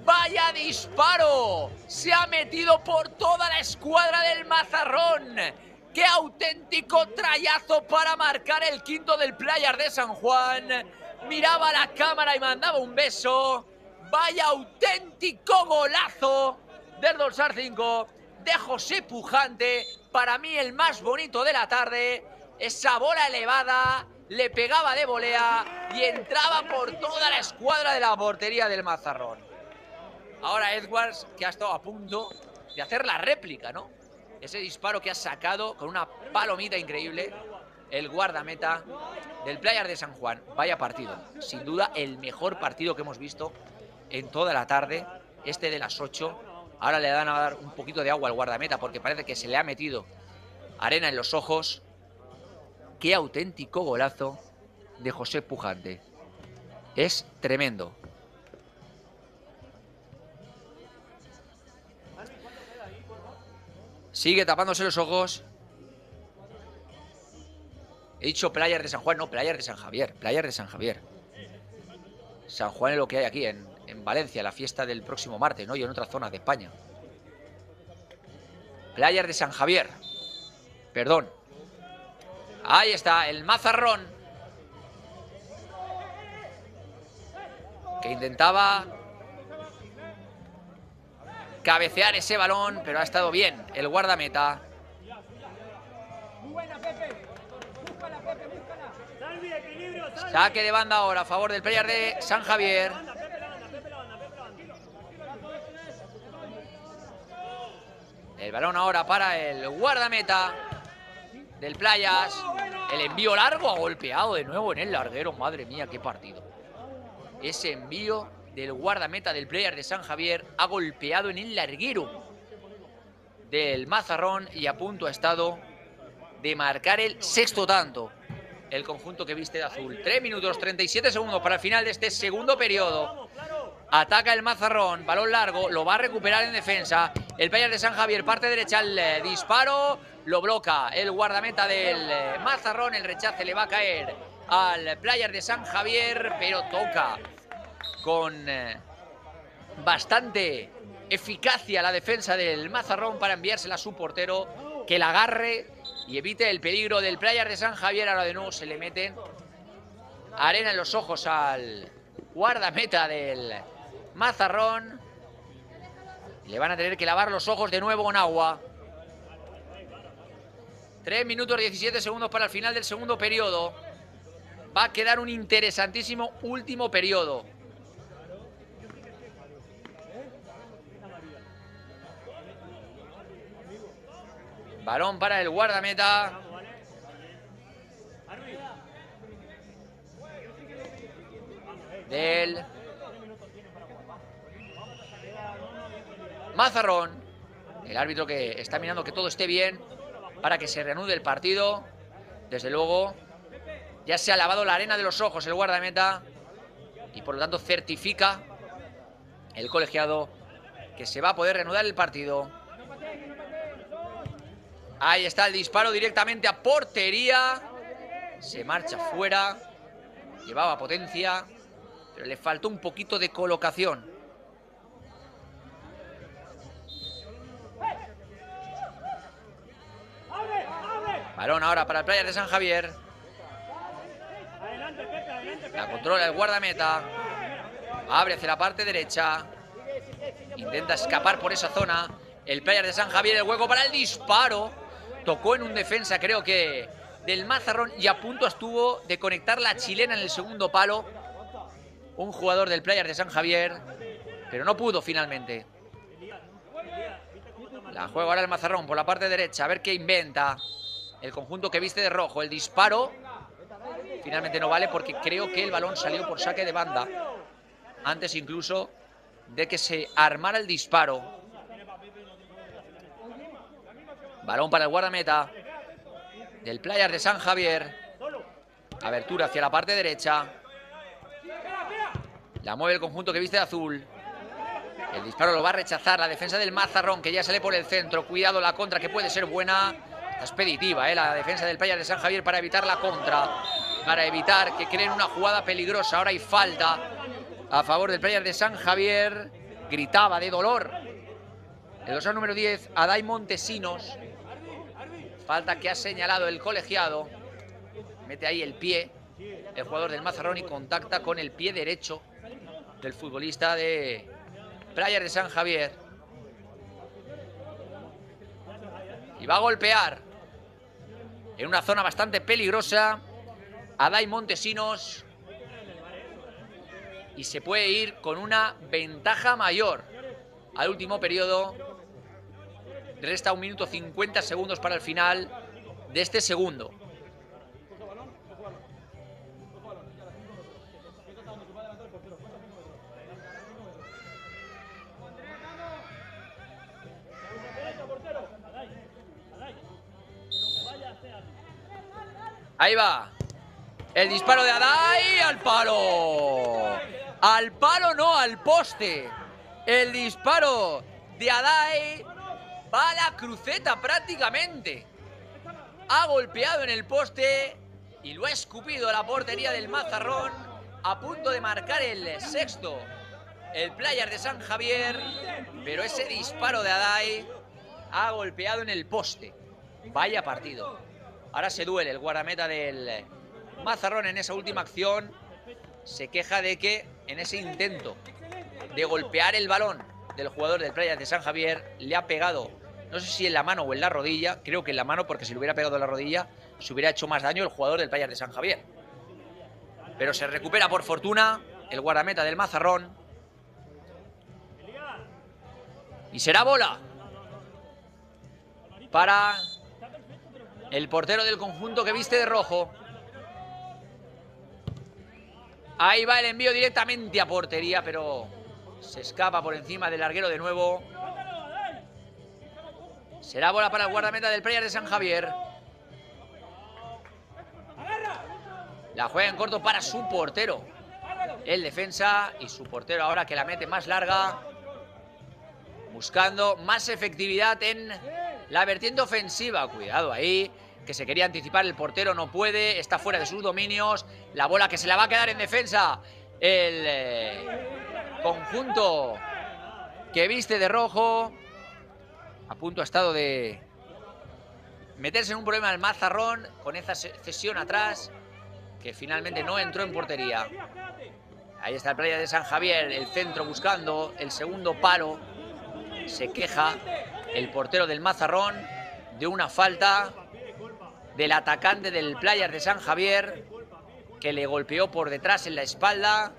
¡Vaya disparo! Se ha metido por toda la escuadra del Mazarrón. ¡Qué auténtico trayazo para marcar el quinto del Playas de San Juan! Miraba a la cámara y mandaba un beso. ¡Vaya auténtico golazo del dorsal 5 de José Pujante! Para mí el más bonito de la tarde. Esa bola elevada le pegaba de volea y entraba por toda la escuadra de la portería del Mazarrón. Ahora Edwards, que ha estado a punto de hacer la réplica, ¿no? Ese disparo que ha sacado con una palomita increíble el guardameta del Playas de San Juan. Vaya partido. Sin duda el mejor partido que hemos visto en toda la tarde. Este de las 8. Ahora le dan a dar un poquito de agua al guardameta porque parece que se le ha metido arena en los ojos. Qué auténtico golazo de José Pujante. Es tremendo. Sigue tapándose los ojos. He dicho Playas de San Juan, no, Playas de San Javier. Playas de San Javier. San Juan es lo que hay aquí en Valencia, la fiesta del próximo martes, ¿no? Y en otras zonas de España. Playas de San Javier. Perdón. Ahí está, el Mazarrón. Que intentaba cabecear ese balón, pero ha estado bien el guardameta. Saque de banda ahora a favor del Playas de San Javier. El balón ahora para el guardameta del Playas. El envío largo ha golpeado de nuevo en el larguero. Madre mía, qué partido. Ese envío del guardameta del Playas de San Javier ha golpeado en el larguero del Mazarrón y a punto ha estado de marcar el sexto tanto. El conjunto que viste de azul. 3 minutos 37 segundos para el final de este segundo periodo. Ataca el Mazarrón, balón largo, lo va a recuperar en defensa. El Playas de San Javier, parte derecha, el disparo, lo bloca el guardameta del Mazarrón. El rechace le va a caer al Playas de San Javier, pero toca con bastante eficacia la defensa del Mazarrón para enviársela a su portero, que la agarre y evite el peligro del Playas de San Javier. Ahora de nuevo se le meten arena en los ojos al guardameta del Mazarrón. Le van a tener que lavar los ojos de nuevo con agua. 3 minutos 17 segundos para el final del segundo periodo. Va a quedar un interesantísimo último periodo. Balón para el guardameta. Del Mazarrón. El árbitro que está mirando que todo esté bien para que se reanude el partido. Desde luego ya se ha lavado la arena de los ojos el guardameta y por lo tanto certifica el colegiado que se va a poder reanudar el partido. Ahí está el disparo directamente a portería. Se marcha fuera. Llevaba potencia, pero le faltó un poquito de colocación. Balón ahora para el Playas de San Javier. La controla el guardameta. Abre hacia la parte derecha. Intenta escapar por esa zona. El Playas de San Javier, el hueco para el disparo. Tocó en un defensa, creo que del Mazarrón, y a punto estuvo de conectar la chilena en el segundo palo. Un jugador del Playas de San Javier, pero no pudo finalmente. La juega ahora el Mazarrón por la parte derecha, a ver qué inventa el conjunto que viste de rojo. El disparo finalmente no vale porque creo que el balón salió por saque de banda antes incluso de que se armara el disparo. Balón para el guardameta del Playas de San Javier. Abertura hacia la parte derecha. La mueve el conjunto que viste de azul. El disparo lo va a rechazar la defensa del Mazarrón, que ya sale por el centro. Cuidado la contra, que puede ser buena. Está expeditiva, la defensa del Playas de San Javier para evitar la contra. Para evitar que creen una jugada peligrosa. Ahora hay falta a favor del Playas de San Javier. gritaba de dolor. El dorsal número 10, Adai Montesinos. Falta que ha señalado el colegiado. Mete ahí el pie el jugador del Mazarrón y contacta con el pie derecho del futbolista de Playas de San Javier. Y va a golpear en una zona bastante peligrosa Adai Montesinos. Y se puede ir con una ventaja mayor al último periodo. Resta 1 minuto 50 segundos para el final de este segundo. Ahí va. El disparo de Adai al palo. Al palo no, al poste. El disparo de Adai va a la cruceta prácticamente. Ha golpeado en el poste y lo ha escupido a la portería del Mazarrón. A punto de marcar el sexto el Playas de San Javier. Pero ese disparo de Adai ha golpeado en el poste. Vaya partido. Ahora se duele el guardameta del Mazarrón en esa última acción. Se queja de que en ese intento de golpear el balón del jugador del Playas de San Javier le ha pegado, no sé si en la mano o en la rodilla, creo que en la mano, porque si le hubiera pegado en la rodilla se hubiera hecho más daño el jugador del Playas de San Javier. Pero se recupera por fortuna el guardameta del Mazarrón. Y será bola para el portero del conjunto que viste de rojo. Ahí va el envío directamente a portería, pero se escapa por encima del larguero de nuevo. Será bola para el guardameta del Playas de San Javier. La juega en corto para su portero, el defensa, y su portero ahora que la mete más larga, buscando más efectividad en la vertiente ofensiva. Cuidado ahí, que se quería anticipar el portero, no puede, está fuera de sus dominios. La bola que se la va a quedar en defensa el conjunto que viste de rojo. A punto ha estado de meterse en un problema el Mazarrón con esa cesión atrás, que finalmente no entró en portería. Ahí está el Playas de San Javier, el centro buscando el segundo palo. Se queja el portero del Mazarrón de una falta del atacante del Playas de San Javier, que le golpeó por detrás en la espalda.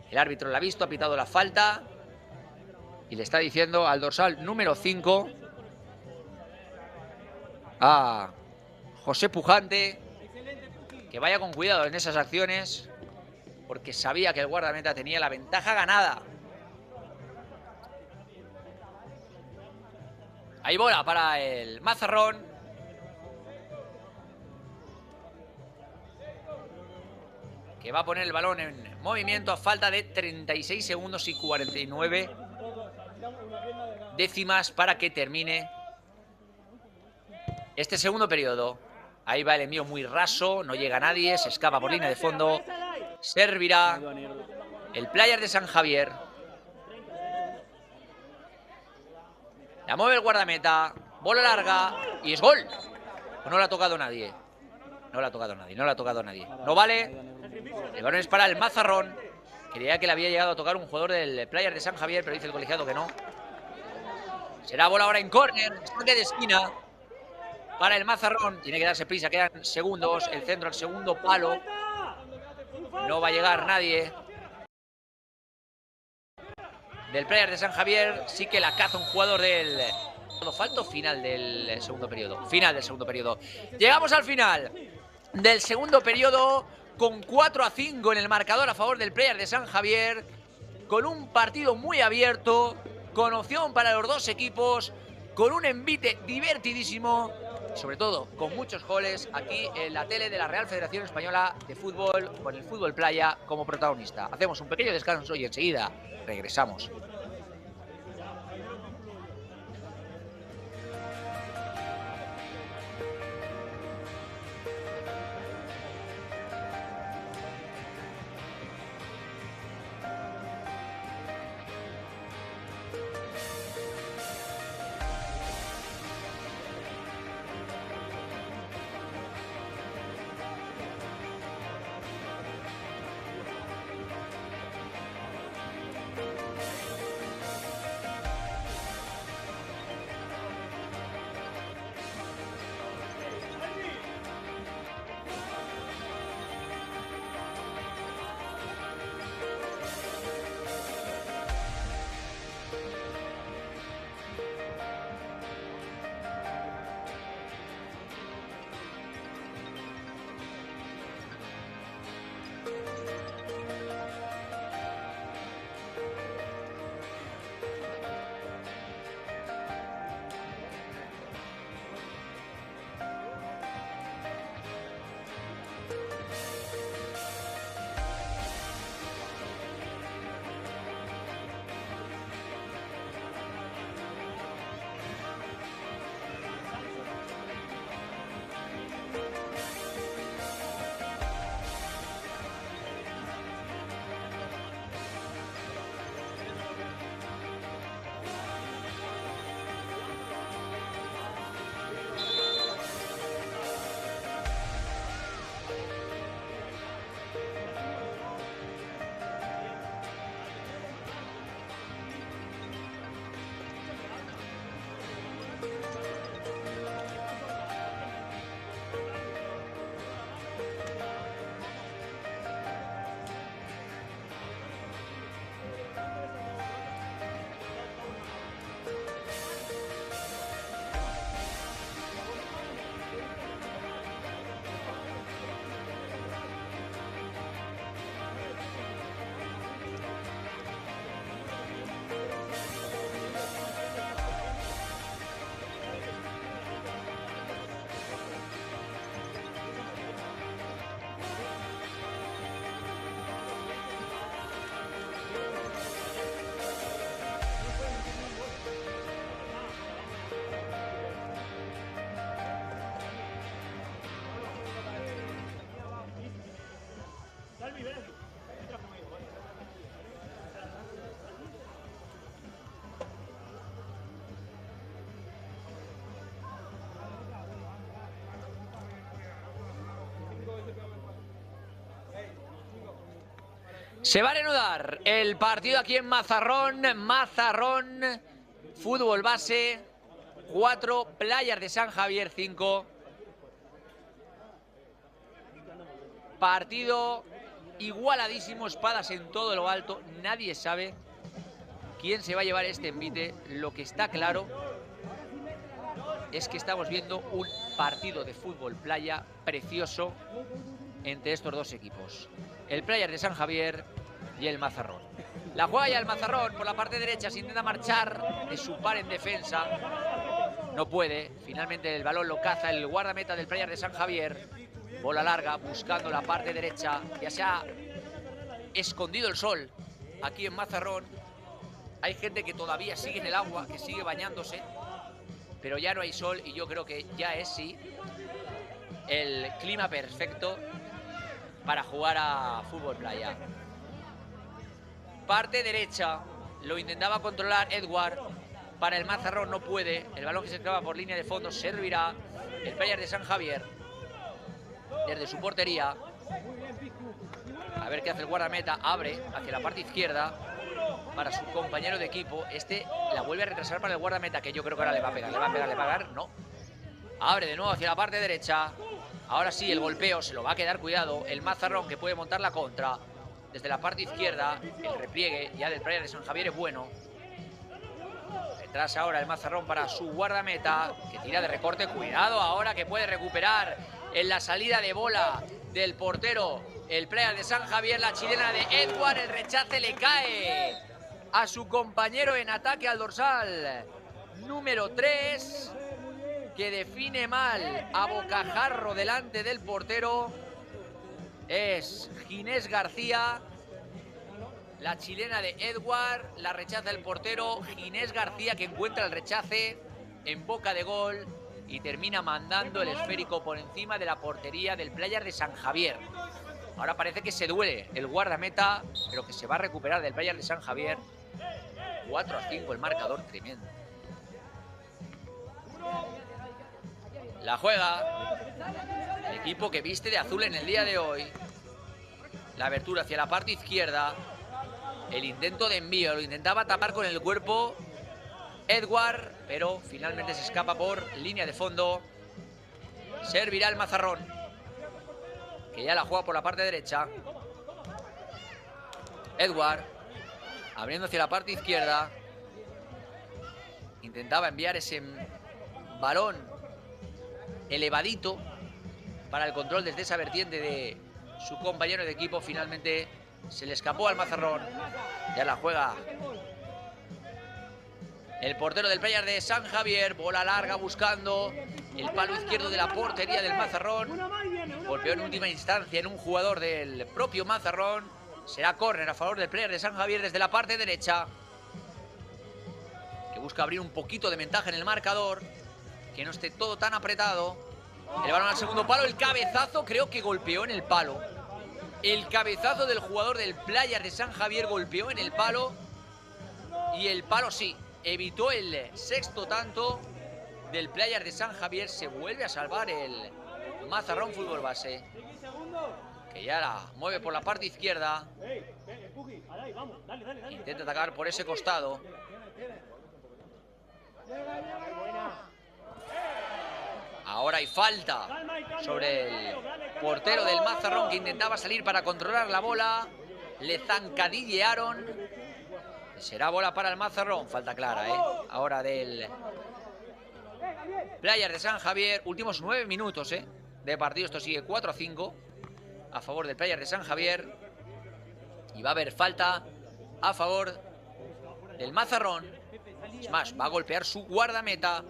El árbitro la ha visto, ha pitado la falta y le está diciendo al dorsal número 5, a José Pujante, que vaya con cuidado en esas acciones, porque sabía que el guardameta tenía la ventaja ganada. Ahí bola para el Mazarrón. Que va a poner el balón en movimiento a falta de 36 segundos y 49 décimas para que termine este segundo periodo. Ahí va el envío muy raso, no llega nadie, se escapa por línea de fondo. Servirá el Playas de San Javier. La mueve el guardameta, bola larga y es gol. No la ha tocado nadie. No la ha tocado nadie, no la ha tocado nadie. No vale. El balón es para el Mazarrón. Creía que le había llegado a tocar un jugador del Playas de San Javier, pero dice el colegiado que no. Será bola ahora en córner, saque de esquina para el Mazarrón. Tiene que darse prisa, quedan segundos. El centro al segundo palo. No va a llegar nadie del Playas de San Javier. Sí que la caza un jugador del falto final del segundo periodo. Final del segundo periodo. Llegamos al final del segundo periodo con 4-5 en el marcador a favor del Playas de San Javier, con un partido muy abierto, con opción para los dos equipos, con un envite divertidísimo, sobre todo con muchos goles aquí en la tele de la Real Federación Española de Fútbol, con el fútbol playa como protagonista. Hacemos un pequeño descanso y enseguida regresamos. Se va a reanudar el partido aquí en Mazarrón. Mazarrón, fútbol base 4, Playas de San Javier 5. Partido igualadísimo, espadas en todo lo alto. Nadie sabe quién se va a llevar este envite. Lo que está claro es que estamos viendo un partido de fútbol playa precioso entre estos dos equipos. El Playas de San Javier y el Mazarrón. La juega ya el Mazarrón por la parte derecha, se intenta marchar de su par en defensa. No puede, finalmente el balón lo caza el guardameta del Playas de San Javier. Bola larga, buscando la parte derecha. Ya se ha escondido el sol aquí en Mazarrón. Hay gente que todavía sigue en el agua, que sigue bañándose. Pero ya no hay sol y yo creo que ya es, sí, el clima perfecto para jugar a fútbol playa. Parte derecha, lo intentaba controlar Edward. Para el Mazarrón no puede. El balón que se escapa por línea de fondo servirá el Playas de San Javier desde su portería. A ver qué hace el guardameta. Abre hacia la parte izquierda para su compañero de equipo. Este la vuelve a retrasar para el guardameta, que yo creo que ahora le va a pegar. Le va a pegar. No. Abre de nuevo hacia la parte derecha. Ahora sí, el golpeo se lo va a quedar, cuidado. El Mazarrón, que puede montar la contra desde la parte izquierda. El repliegue ya del Playas de San Javier es bueno. Retrasa ahora el Mazarrón para su guardameta, que tira de recorte. Cuidado ahora, que puede recuperar en la salida de bola del portero el Playas de San Javier. La chilena de Edward, el rechace le cae a su compañero en ataque, al dorsal número 3, que define mal a bocajarro delante del portero. Es Ginés García. La chilena de Edward, la rechaza el portero. Ginés García, que encuentra el rechace en boca de gol y termina mandando el esférico por encima de la portería del Playas de San Javier. Ahora parece que se duele el guardameta, pero que se va a recuperar del Playas de San Javier. 4-5 el marcador, tremendo. La juega el equipo que viste de azul en el día de hoy. La abertura hacia la parte izquierda. El intento de envío, lo intentaba tapar con el cuerpo Edward, pero finalmente se escapa por línea de fondo. Servirá el Mazarrón, que ya la juega por la parte derecha. Edward, abriendo hacia la parte izquierda. Intentaba enviar ese balón elevadito para el control desde esa vertiente de su compañero de equipo. Finalmente se le escapó al Mazarrón. Ya la juega el portero del Playas de San Javier. Bola larga buscando el palo izquierdo de la portería del Mazarrón. Golpeó en última instancia en un jugador del propio Mazarrón. Será córner a favor del Playas de San Javier desde la parte derecha, que busca abrir un poquito de ventaja en el marcador, que no esté todo tan apretado. El balón al segundo palo, el cabezazo creo que golpeó en el palo. El cabezazo del jugador del Playas de San Javier golpeó en el palo. Y el palo sí, evitó el sexto tanto del Playas de San Javier. Se vuelve a salvar el Mazarrón fútbol base, que ya la mueve por la parte izquierda. Intenta atacar por ese costado. Ahora hay falta sobre el portero del Mazarrón, que intentaba salir para controlar la bola. Le zancadillearon. Será bola para el Mazarrón. Falta clara, ahora del Playas de San Javier. Últimos 9 minutos, de partido. Esto sigue 4-5 a favor del Playas de San Javier. Y va a haber falta a favor del Mazarrón. Es más, va a golpear su guardameta.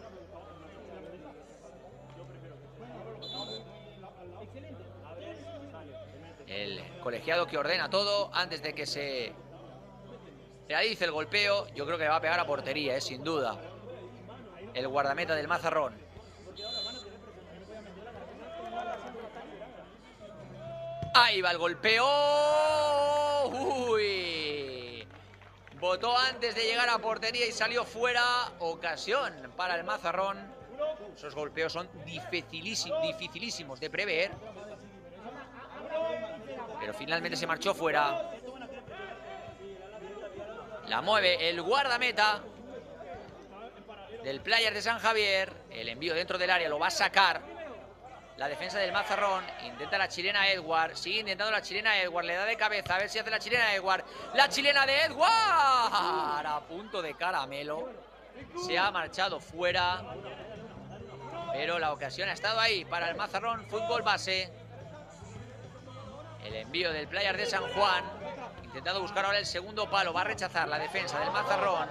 El colegiado que ordena todo antes de que se realice el golpeo. Yo creo que va a pegar a portería, sin duda, el guardameta del Mazarrón. Ahí va el golpeo. Uy. Botó antes de llegar a portería y salió fuera. Ocasión para el Mazarrón. Esos golpeos son dificilísimos de prever. Pero finalmente se marchó fuera. La mueve el guardameta del Players de San Javier. El envío dentro del área lo va a sacar la defensa del Mazarrón. Intenta la chilena Edward. Sigue intentando la chilena Edward. Le da de cabeza. A ver si hace la chilena Edward. La chilena de Edward. A punto de caramelo. Se ha marchado fuera. Pero la ocasión ha estado ahí para el Mazarrón Fútbol Base. El envío del Players de San Juan. Intentando buscar ahora el segundo palo. Va a rechazar la defensa del Mazarrón.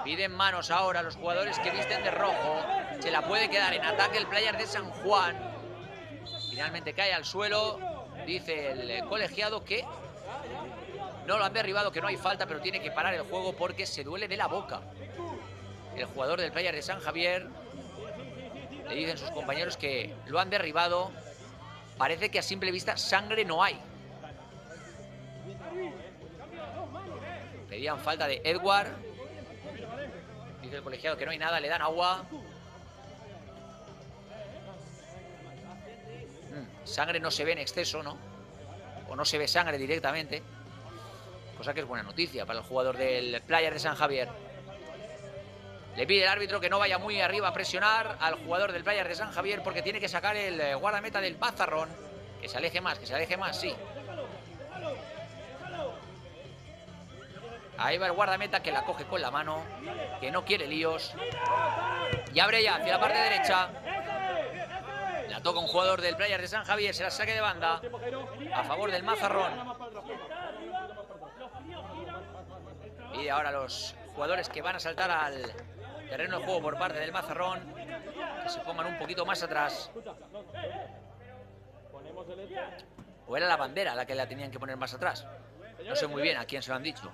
Piden manos ahora los jugadores que visten de rojo. Se la puede quedar en ataque el Players de San Juan. Finalmente cae al suelo. Dice el colegiado que no lo han derribado, que no hay falta, pero tiene que parar el juego porque se duele de la boca. El jugador del Players de San Javier. Le dicen sus compañeros que lo han derribado. Parece que a simple vista sangre no hay. Pedían falta de Edward. Dice el colegiado que no hay nada, le dan agua. Sangre no se ve en exceso, ¿no? O no se ve sangre directamente. Cosa que es buena noticia para el jugador del Players de San Javier. Le pide el árbitro que no vaya muy arriba a presionar al jugador del Players de San Javier porque tiene que sacar el guardameta del Mazarrón. Que se aleje más, sí. Ahí va el guardameta que la coge con la mano, que no quiere líos. Y abre ya hacia la parte derecha. La toca un jugador del Players de San Javier, se la saque de banda a favor del Mazarrón. Y ahora los jugadores que van a saltar al terreno de juego por parte del Mazarrón, que se pongan un poquito más atrás. ¿O era la bandera la que la tenían que poner más atrás? No sé muy bien a quién se lo han dicho.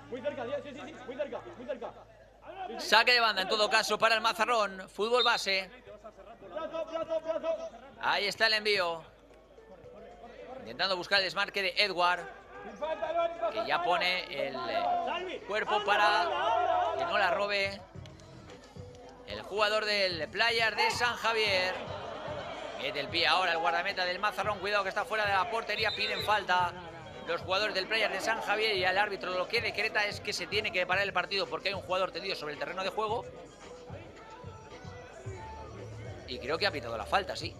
Saque de banda en todo caso para el Mazarrón. Fútbol base. Ahí está el envío. Intentando buscar el desmarque de Edward, que ya pone el cuerpo para que no la robe el jugador del Players de San Javier. Mete el pie ahora el guardameta del Mazarrón. Cuidado que está fuera de la portería. Piden falta los jugadores del Players de San Javier y al árbitro lo que decreta es que se tiene que parar el partido porque hay un jugador tendido sobre el terreno de juego. Y creo que ha pitado la falta, sí.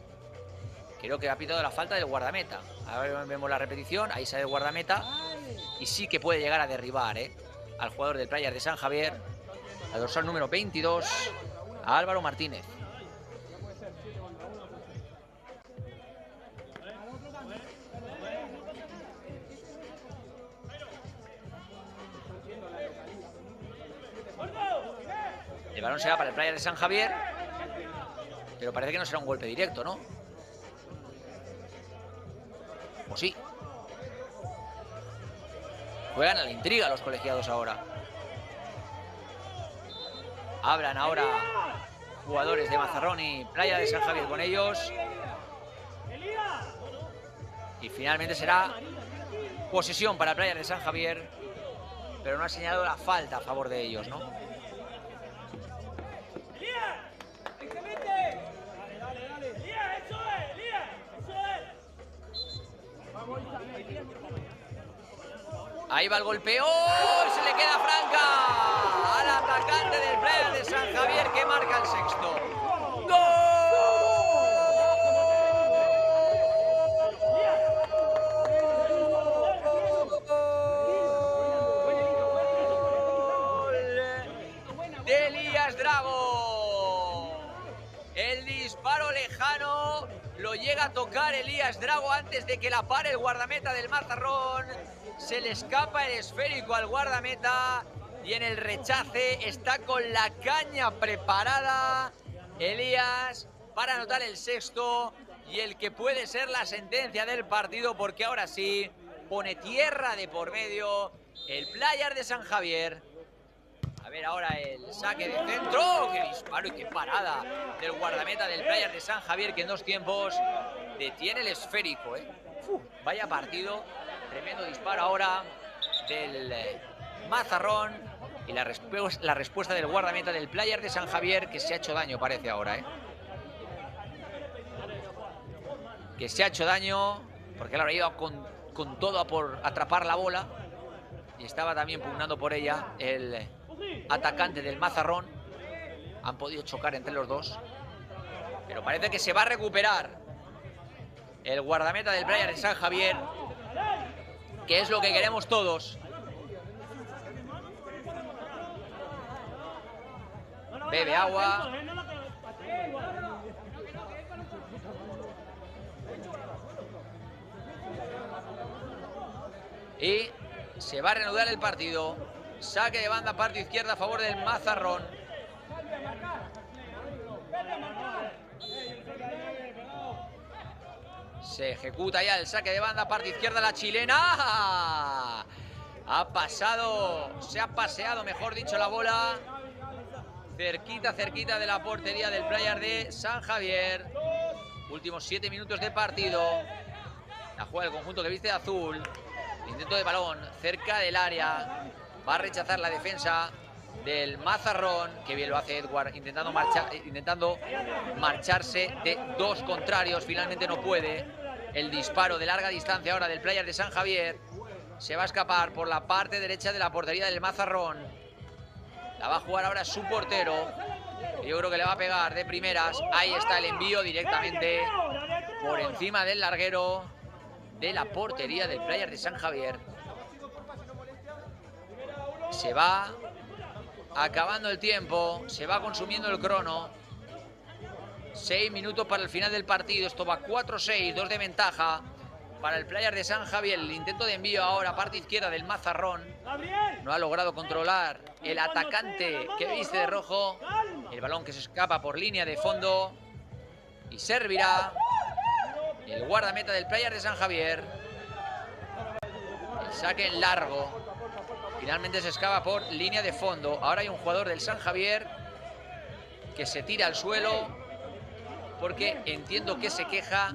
Creo que ha pitado la falta del guardameta. Ahora vemos la repetición. Ahí sale el guardameta. Y sí que puede llegar a derribar al jugador del Players de San Javier. Al dorsal número 22, a Álvaro Martínez. El balón será para el Players de San Javier. Pero parece que no será un golpe directo, ¿no? O sí. Juegan a la intriga los colegiados ahora. Hablan ahora jugadores de Mazarrón y Playa de San Javier con ellos. Y finalmente será posesión para Playa de San Javier. Pero no ha señalado la falta a favor de ellos, ¿no? Ahí va el golpeo. Se le queda franca al atacante del Players de San Javier que marca el sexto. ¡Gol! De Elías Drago. El disparo lejano lo llega a tocar Elías Drago antes de que la pare el guardameta del Mazarrón. Se le escapa el esférico al guardameta y en el rechace está con la caña preparada Elías para anotar el sexto y el que puede ser la sentencia del partido, porque ahora sí pone tierra de por medio el Players de San Javier. A ver ahora el saque de centro. ¡Qué disparo y qué parada del guardameta del Players de San Javier, que en dos tiempos detiene el esférico, ¿eh? Vaya partido, tremendo disparo ahora del Mazarrón y la respuesta del guardameta del Players de San Javier, que se ha hecho daño, parece ahora, ¿eh? Que se ha hecho daño porque él habrá ido con todo a por atrapar la bola y estaba también pugnando por ella el atacante del Mazarrón. Han podido chocar entre los dos, pero parece que se va a recuperar el guardameta del Players de San Javier, que es lo que queremos todos. Bebe agua. Y se va a reanudar el partido. Saque de banda, parte izquierda a favor del Mazarrón. Se ejecuta ya el saque de banda, parte izquierda, la chilena. Ha pasado, se ha paseado, mejor dicho, la bola. Cerquita de la portería del Players de San Javier. Últimos 7 minutos de partido. La juega el conjunto que viste de azul. Intento de balón cerca del área. Va a rechazar la defensa del Mazarrón. Que bien lo hace Edward, intentando marcharse de dos contrarios. Finalmente no puede. El disparo de larga distancia ahora del Players de San Javier. Se va a escapar por la parte derecha de la portería del Mazarrón. La va a jugar ahora su portero. Yo creo que le va a pegar de primeras. Ahí está el envío directamente por encima del larguero de la portería del Players de San Javier. Se va acabando el tiempo, se va consumiendo el crono. 6 minutos para el final del partido. Esto va 4-6, 2 de ventaja para el Players de San Javier. El intento de envío ahora, parte izquierda del Mazarrón. No ha logrado controlar el atacante que viste de rojo. El balón que se escapa por línea de fondo. Y servirá el guardameta del Players de San Javier. El saque en largo. Finalmente se escapa por línea de fondo. Ahora hay un jugador del San Javier que se tira al suelo porque entiendo que se queja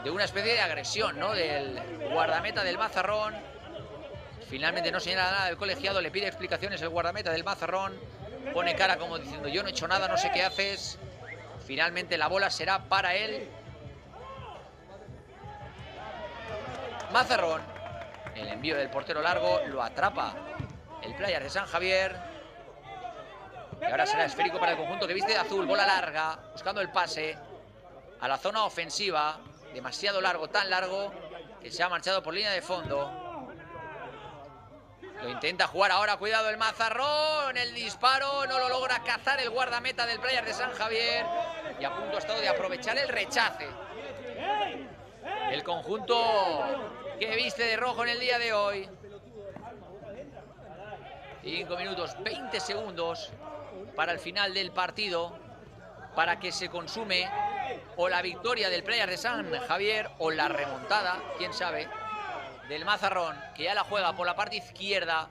de una especie de agresión, ¿no?, del guardameta del Mazarrón. Finalmente no señala nada del colegiado, le pide explicaciones el guardameta del Mazarrón. Pone cara como diciendo: yo no he hecho nada, no sé qué haces. Finalmente la bola será para él. Mazarrón. El envío del portero largo lo atrapa el Players de San Javier. Y ahora será esférico para el conjunto que viste de azul. Bola larga, buscando el pase a la zona ofensiva. Demasiado largo, tan largo que se ha marchado por línea de fondo. Lo intenta jugar ahora, cuidado el Mazarrón. El disparo no lo logra cazar el guardameta del Players de San Javier. Y a punto ha estado de aprovechar el rechace el conjunto que viste de rojo en el día de hoy. 5 minutos 20 segundos para el final del partido, para que se consume o la victoria del Players de San Javier o la remontada, quién sabe, del Mazarrón, que ya la juega por la parte izquierda.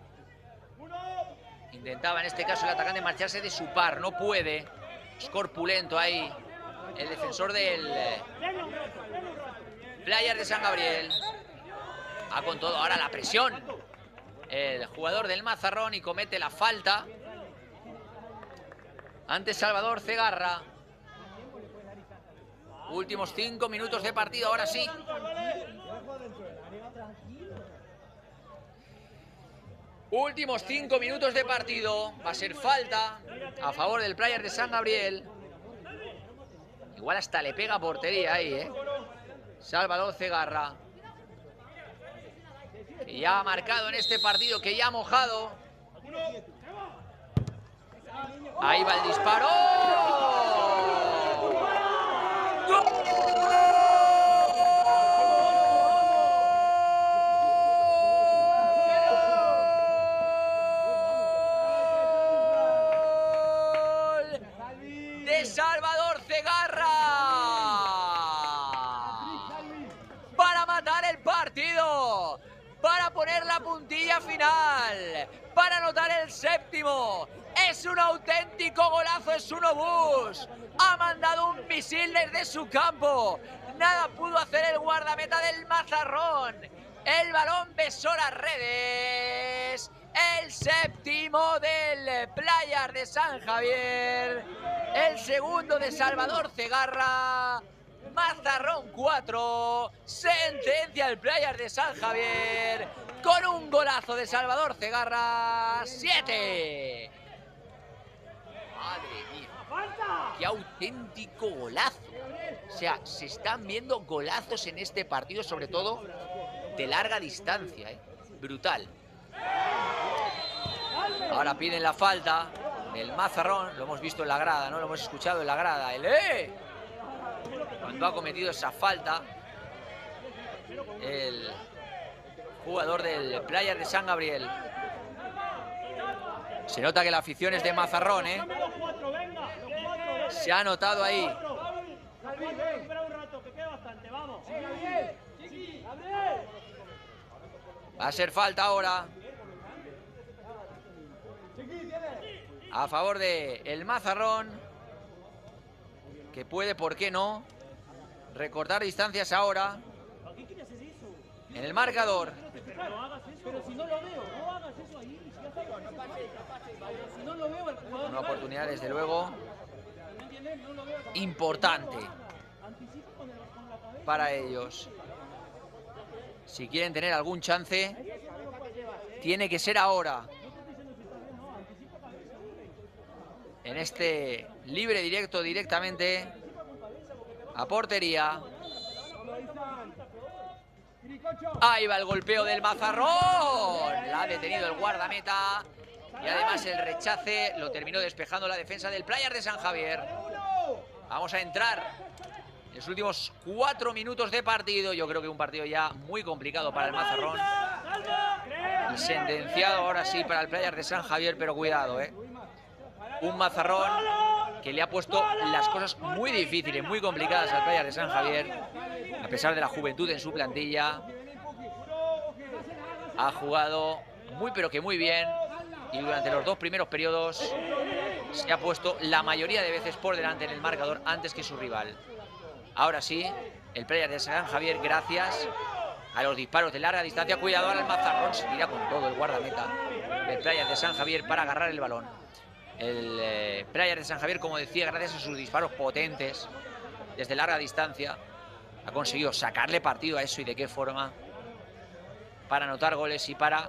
Intentaba en este caso el atacante marcharse de su par, no puede. Es corpulento ahí el defensor del Players de San Gabriel. Ha con todo ahora la presión el jugador del Mazarrón y comete la falta ante Salvador Cegarra. Últimos 5 minutos de partido, ahora sí. Últimos 5 minutos de partido. Va a ser falta a favor del Players de San Gabriel. Igual hasta le pega a portería ahí, ¿eh? Salvador Cegarra, que ya ha marcado en este partido, que ya ha mojado. Ahí va el disparo. ¡Gol! De Salvador Cegarra para matar el partido, para poner la puntilla final, para anotar el séptimo. Es un auténtico golazo, es un obús. Ha mandado un misil desde su campo. Nada pudo hacer el guardameta del Mazarrón. El balón besó las redes. El séptimo del Playas de San Javier. El segundo de Salvador Cegarra. Mazarrón 4. Sentencia el Playas de San Javier con un golazo de Salvador Cegarra. 7. Madre mía. ¡Qué auténtico golazo! O sea, se están viendo golazos en este partido, sobre todo de larga distancia, ¿eh? Brutal. Ahora piden la falta del Mazarrón. Lo hemos visto en la grada, ¿no? Lo hemos escuchado en la grada. Cuando ha cometido esa falta, el jugador del Playas de San Gabriel. Se nota que la afición es de Mazarrón, ¿eh? Se ha notado ahí. Va a ser falta ahora a favor de el Mazarrón, que puede, ¿por qué no?, recortar distancias ahora en el marcador. Pero si no lo veo, no hagas eso ahí. Si no lo veo, el jugador... Una oportunidad, desde luego, importante para ellos. Si quieren tener algún chance, tiene que ser ahora. En este libre directo, directamente a portería. Ahí va el golpeo del Mazarrón. La ha detenido el guardameta. Y además el rechace lo terminó despejando la defensa del Playas de San Javier. Vamos a entrar en los últimos 4 minutos de partido. Yo creo que un partido ya muy complicado para el Mazarrón. Y sentenciado ahora sí para el Playas de San Javier, pero cuidado, ¿eh? Un Mazarrón que le ha puesto las cosas muy difíciles, muy complicadas al Playas de San Javier. A pesar de la juventud en su plantilla, ha jugado muy pero que muy bien. Y durante los 2 primeros periodos se ha puesto la mayoría de veces por delante en el marcador antes que su rival. Ahora sí, el Playas de San Javier, gracias a los disparos de larga distancia. Cuidado, ahora el Mazarrón se tira con todo el guardameta del Playas de San Javier para agarrar el balón. El Playas de San Javier, como decía, gracias a sus disparos potentes desde larga distancia, ha conseguido sacarle partido a eso, y de qué forma, para anotar goles y para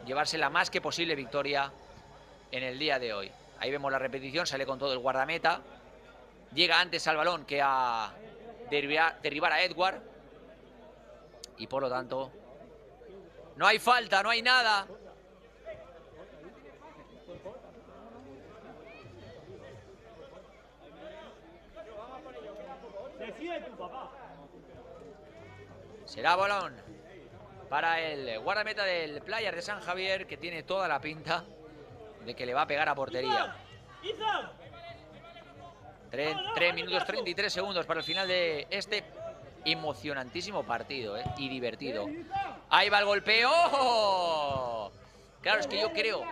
llevarse la más que posible victoria en el día de hoy. Ahí vemos la repetición, sale con todo el guardameta. Llega antes al balón que a derribar a Edward. Y por lo tanto, no hay falta, no hay nada. Será balón para el guardameta del Playas de San Javier, que tiene toda la pinta de que le va a pegar a portería. 3 minutos 33 segundos para el final de este emocionantísimo partido, y divertido. Ahí va el golpeo. ¡Oh! Claro, es que yo creo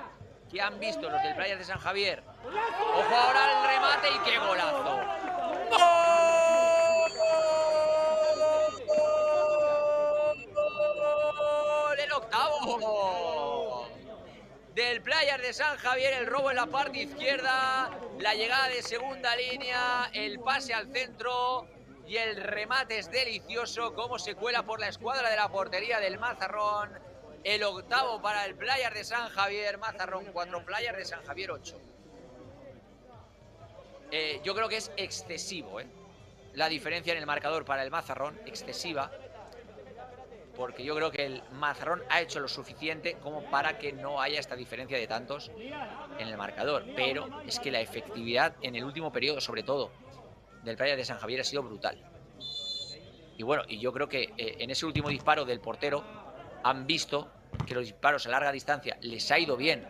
que han visto los del Playas de San Javier. Ojo ahora el remate, y qué golazo. ¡Gol! El octavo del Playas de San Javier. El robo en la parte izquierda, la llegada de segunda línea, el pase al centro y el remate es delicioso, como se cuela por la escuadra de la portería del Mazarrón. El octavo para el Playas de San Javier. Mazarrón 4, Playas de San Javier 8. Yo creo que es excesivo, la diferencia en el marcador para el Mazarrón, excesiva, porque yo creo que el Mazarrón ha hecho lo suficiente como para que no haya esta diferencia de tantos en el marcador. Pero es que la efectividad en el último periodo, sobre todo, del Playas de San Javier ha sido brutal. Y bueno, y yo creo que en ese último disparo del portero han visto que los disparos a larga distancia les ha ido bien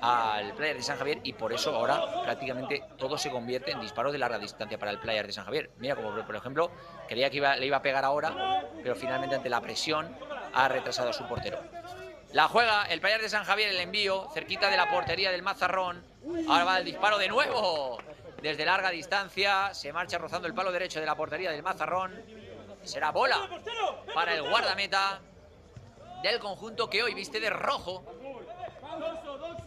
al Playas de San Javier, y por eso ahora prácticamente todo se convierte en disparos de larga distancia para el Playas de San Javier. Mira, como por ejemplo, creía que le iba a pegar ahora, pero finalmente ante la presión ha retrasado a su portero. La juega el Playas de San Javier, el envío, cerquita de la portería del Mazarrón. Ahora va el disparo de nuevo. Desde larga distancia, se marcha rozando el palo derecho de la portería del Mazarrón. Será bola para el guardameta del conjunto que hoy viste de rojo.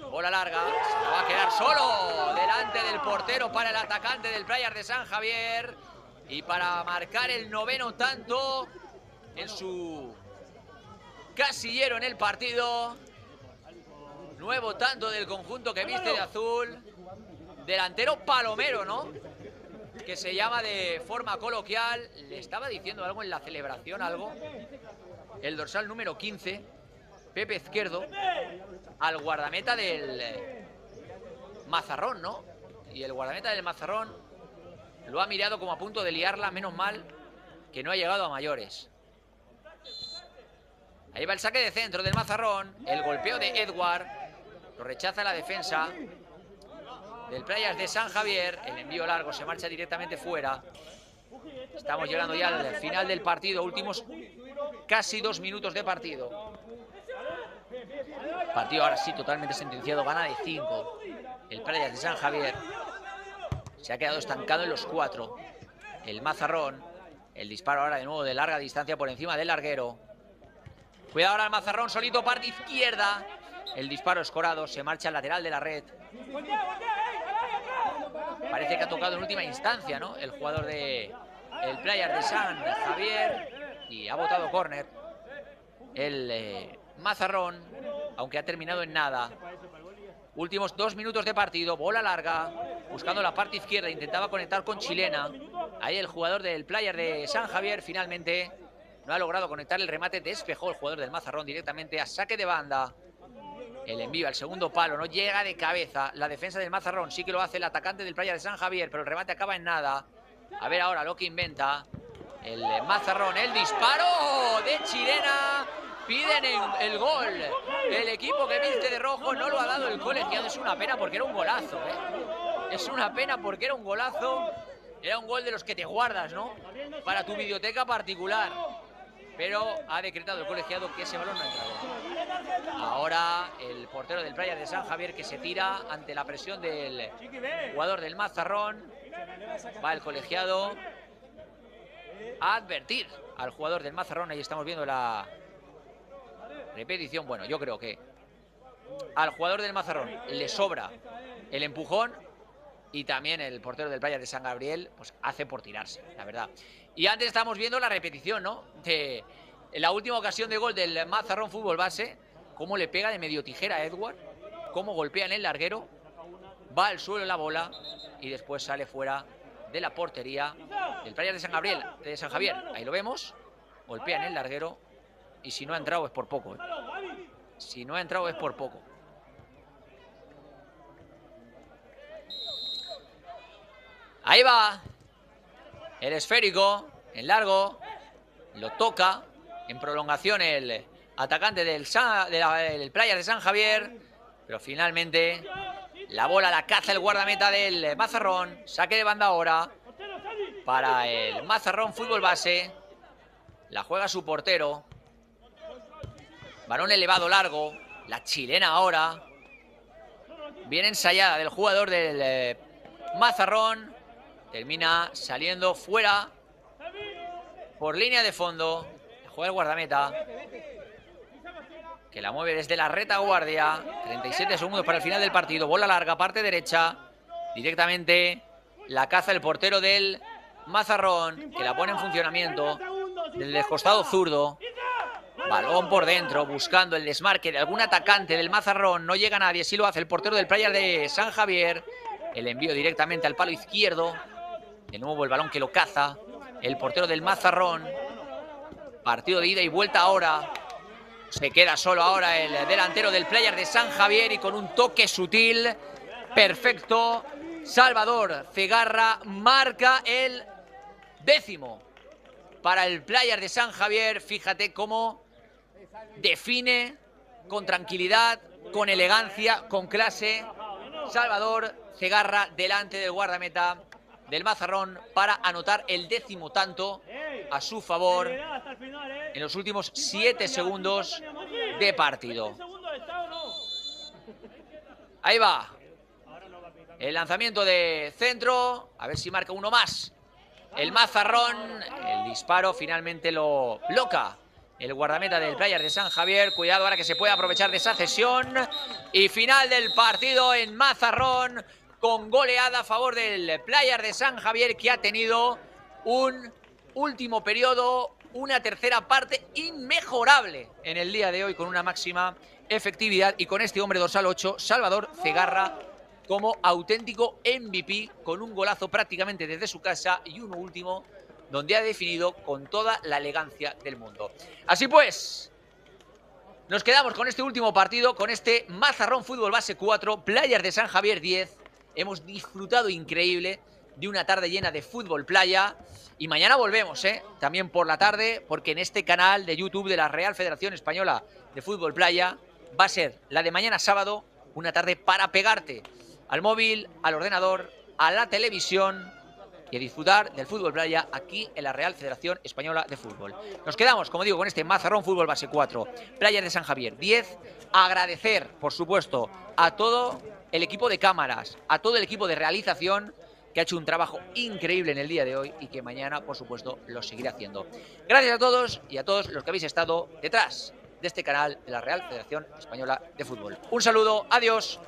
Bola larga, se la va a quedar solo delante del portero para el atacante del Playas de San Javier. Y para marcar el 9º tanto en su casillero en el partido. Nuevo tanto del conjunto que viste de azul. Delantero palomero, ¿no? Que se llama de forma coloquial. Le estaba diciendo algo en la celebración, algo. El dorsal número 15, Pepe Izquierdo, al guardameta del Mazarrón, ¿no? Y el guardameta del Mazarrón lo ha mirado como a punto de liarla. Menos mal que no ha llegado a mayores. Ahí va el saque de centro del Mazarrón. El golpeo de Edward. Lo rechaza la defensa del Playas de San Javier. El envío largo se marcha directamente fuera. Estamos llegando ya al final del partido. Últimos casi 2 minutos de partido. Partido ahora sí totalmente sentenciado. Gana de 5 el Playas de San Javier. Se ha quedado estancado en los 4. El Mazarrón. El disparo ahora de nuevo de larga distancia por encima del larguero. Cuidado ahora el Mazarrón solito, parte izquierda. El disparo escorado, se marcha al lateral de la red. Parece que ha tocado en última instancia, ¿no? El jugador de el Playas de San Javier. Y ha botado córner. El Mazarrón, aunque ha terminado en nada. Últimos 2 minutos de partido, bola larga. Buscando la parte izquierda, intentaba conectar con Chilena. Ahí el jugador del Playas de San Javier finalmente no ha logrado conectar el remate. Despejó el jugador del Mazarrón directamente a saque de banda. El envío al segundo palo no llega de cabeza. La defensa del Mazarrón sí que lo hace el atacante del Playas de San Javier, pero el remate acaba en nada. A ver ahora lo que inventa el Mazarrón. El disparo de Chilena. Piden el gol. El equipo que viste de rojo no lo ha dado el colegiado. Es una pena porque era un golazo, ¿eh? Es una pena porque era un golazo. Era un gol de los que te guardas, ¿no? Para tu biblioteca particular. Pero ha decretado el colegiado que ese balón no ha entrado. Ahora el portero del Playas de San Javier que se tira ante la presión del jugador del Mazarrón. Va el colegiado a advertir al jugador del Mazarrón. Ahí estamos viendo la repetición. Bueno, yo creo que al jugador del Mazarrón le sobra el empujón. Y también el portero del Playas de San Gabriel pues hace por tirarse, la verdad. Y antes estábamos viendo la repetición, ¿no? De la última ocasión de gol del Mazarrón Fútbol Base. Cómo le pega de medio tijera a Edward. Cómo golpea en el larguero. Va al suelo la bola. Y después sale fuera de la portería del Playas de San Gabriel, de San Javier. Ahí lo vemos. Golpea en el larguero. Y si no ha entrado es por poco, ¿eh? Si no ha entrado es por poco. Ahí va el esférico en largo, lo toca en prolongación el atacante del Playas de San Javier, pero finalmente la bola la caza el guardameta del Mazarrón. Saque de banda ahora para el Mazarrón Fútbol Base. La juega su portero. Balón elevado largo, la chilena ahora. Bien ensayada del jugador del Mazarrón. Termina saliendo fuera por línea de fondo. Juega el guardameta, que la mueve desde la retaguardia. 37 segundos para el final del partido. Bola larga, parte derecha. Directamente la caza el portero del Mazarrón, que la pone en funcionamiento desde el costado zurdo. Balón por dentro, buscando el desmarque de algún atacante del Mazarrón. No llega nadie, sí lo hace el portero del Playas de San Javier. El envío directamente al palo izquierdo. De nuevo el balón que lo caza el portero del Mazarrón. Partido de ida y vuelta ahora. Se queda solo ahora el delantero del Playas de San Javier y con un toque sutil, perfecto, Salvador Cegarra marca el 10º para el Playas de San Javier. Fíjate cómo define con tranquilidad, con elegancia, con clase Salvador Cegarra delante del guardameta del Mazarrón para anotar el 10º tanto a su favor en los últimos 7 segundos de partido. Ahí va. El lanzamiento de centro. A ver si marca uno más. El Mazarrón. El disparo finalmente lo bloca el guardameta del Playas de San Javier. Cuidado ahora que se puede aprovechar de esa cesión. Y final del partido en Mazarrón, con goleada a favor del Playas de San Javier, que ha tenido un último periodo, una tercera parte inmejorable en el día de hoy, con una máxima efectividad, y con este hombre dorsal 8, Salvador Cegarra, como auténtico MVP, con un golazo prácticamente desde su casa y uno último donde ha definido con toda la elegancia del mundo. Así pues, nos quedamos con este último partido, con este Mazarrón Fútbol Base 4, Playas de San Javier 10. Hemos disfrutado increíble de una tarde llena de fútbol playa. Y mañana volvemos, también por la tarde, porque en este canal de YouTube de la Real Federación Española de Fútbol Playa va a ser la de mañana sábado, una tarde para pegarte al móvil, al ordenador, a la televisión y a disfrutar del fútbol playa aquí en la Real Federación Española de Fútbol. Nos quedamos, como digo, con este Mazarrón Fútbol Base 4, Playas de San Javier 10. Agradecer, por supuesto, a todo el equipo de cámaras, a todo el equipo de realización, que ha hecho un trabajo increíble en el día de hoy y que mañana, por supuesto, lo seguirá haciendo. Gracias a todos y a todos los que habéis estado detrás de este canal de la Real Federación Española de Fútbol. Un saludo, adiós.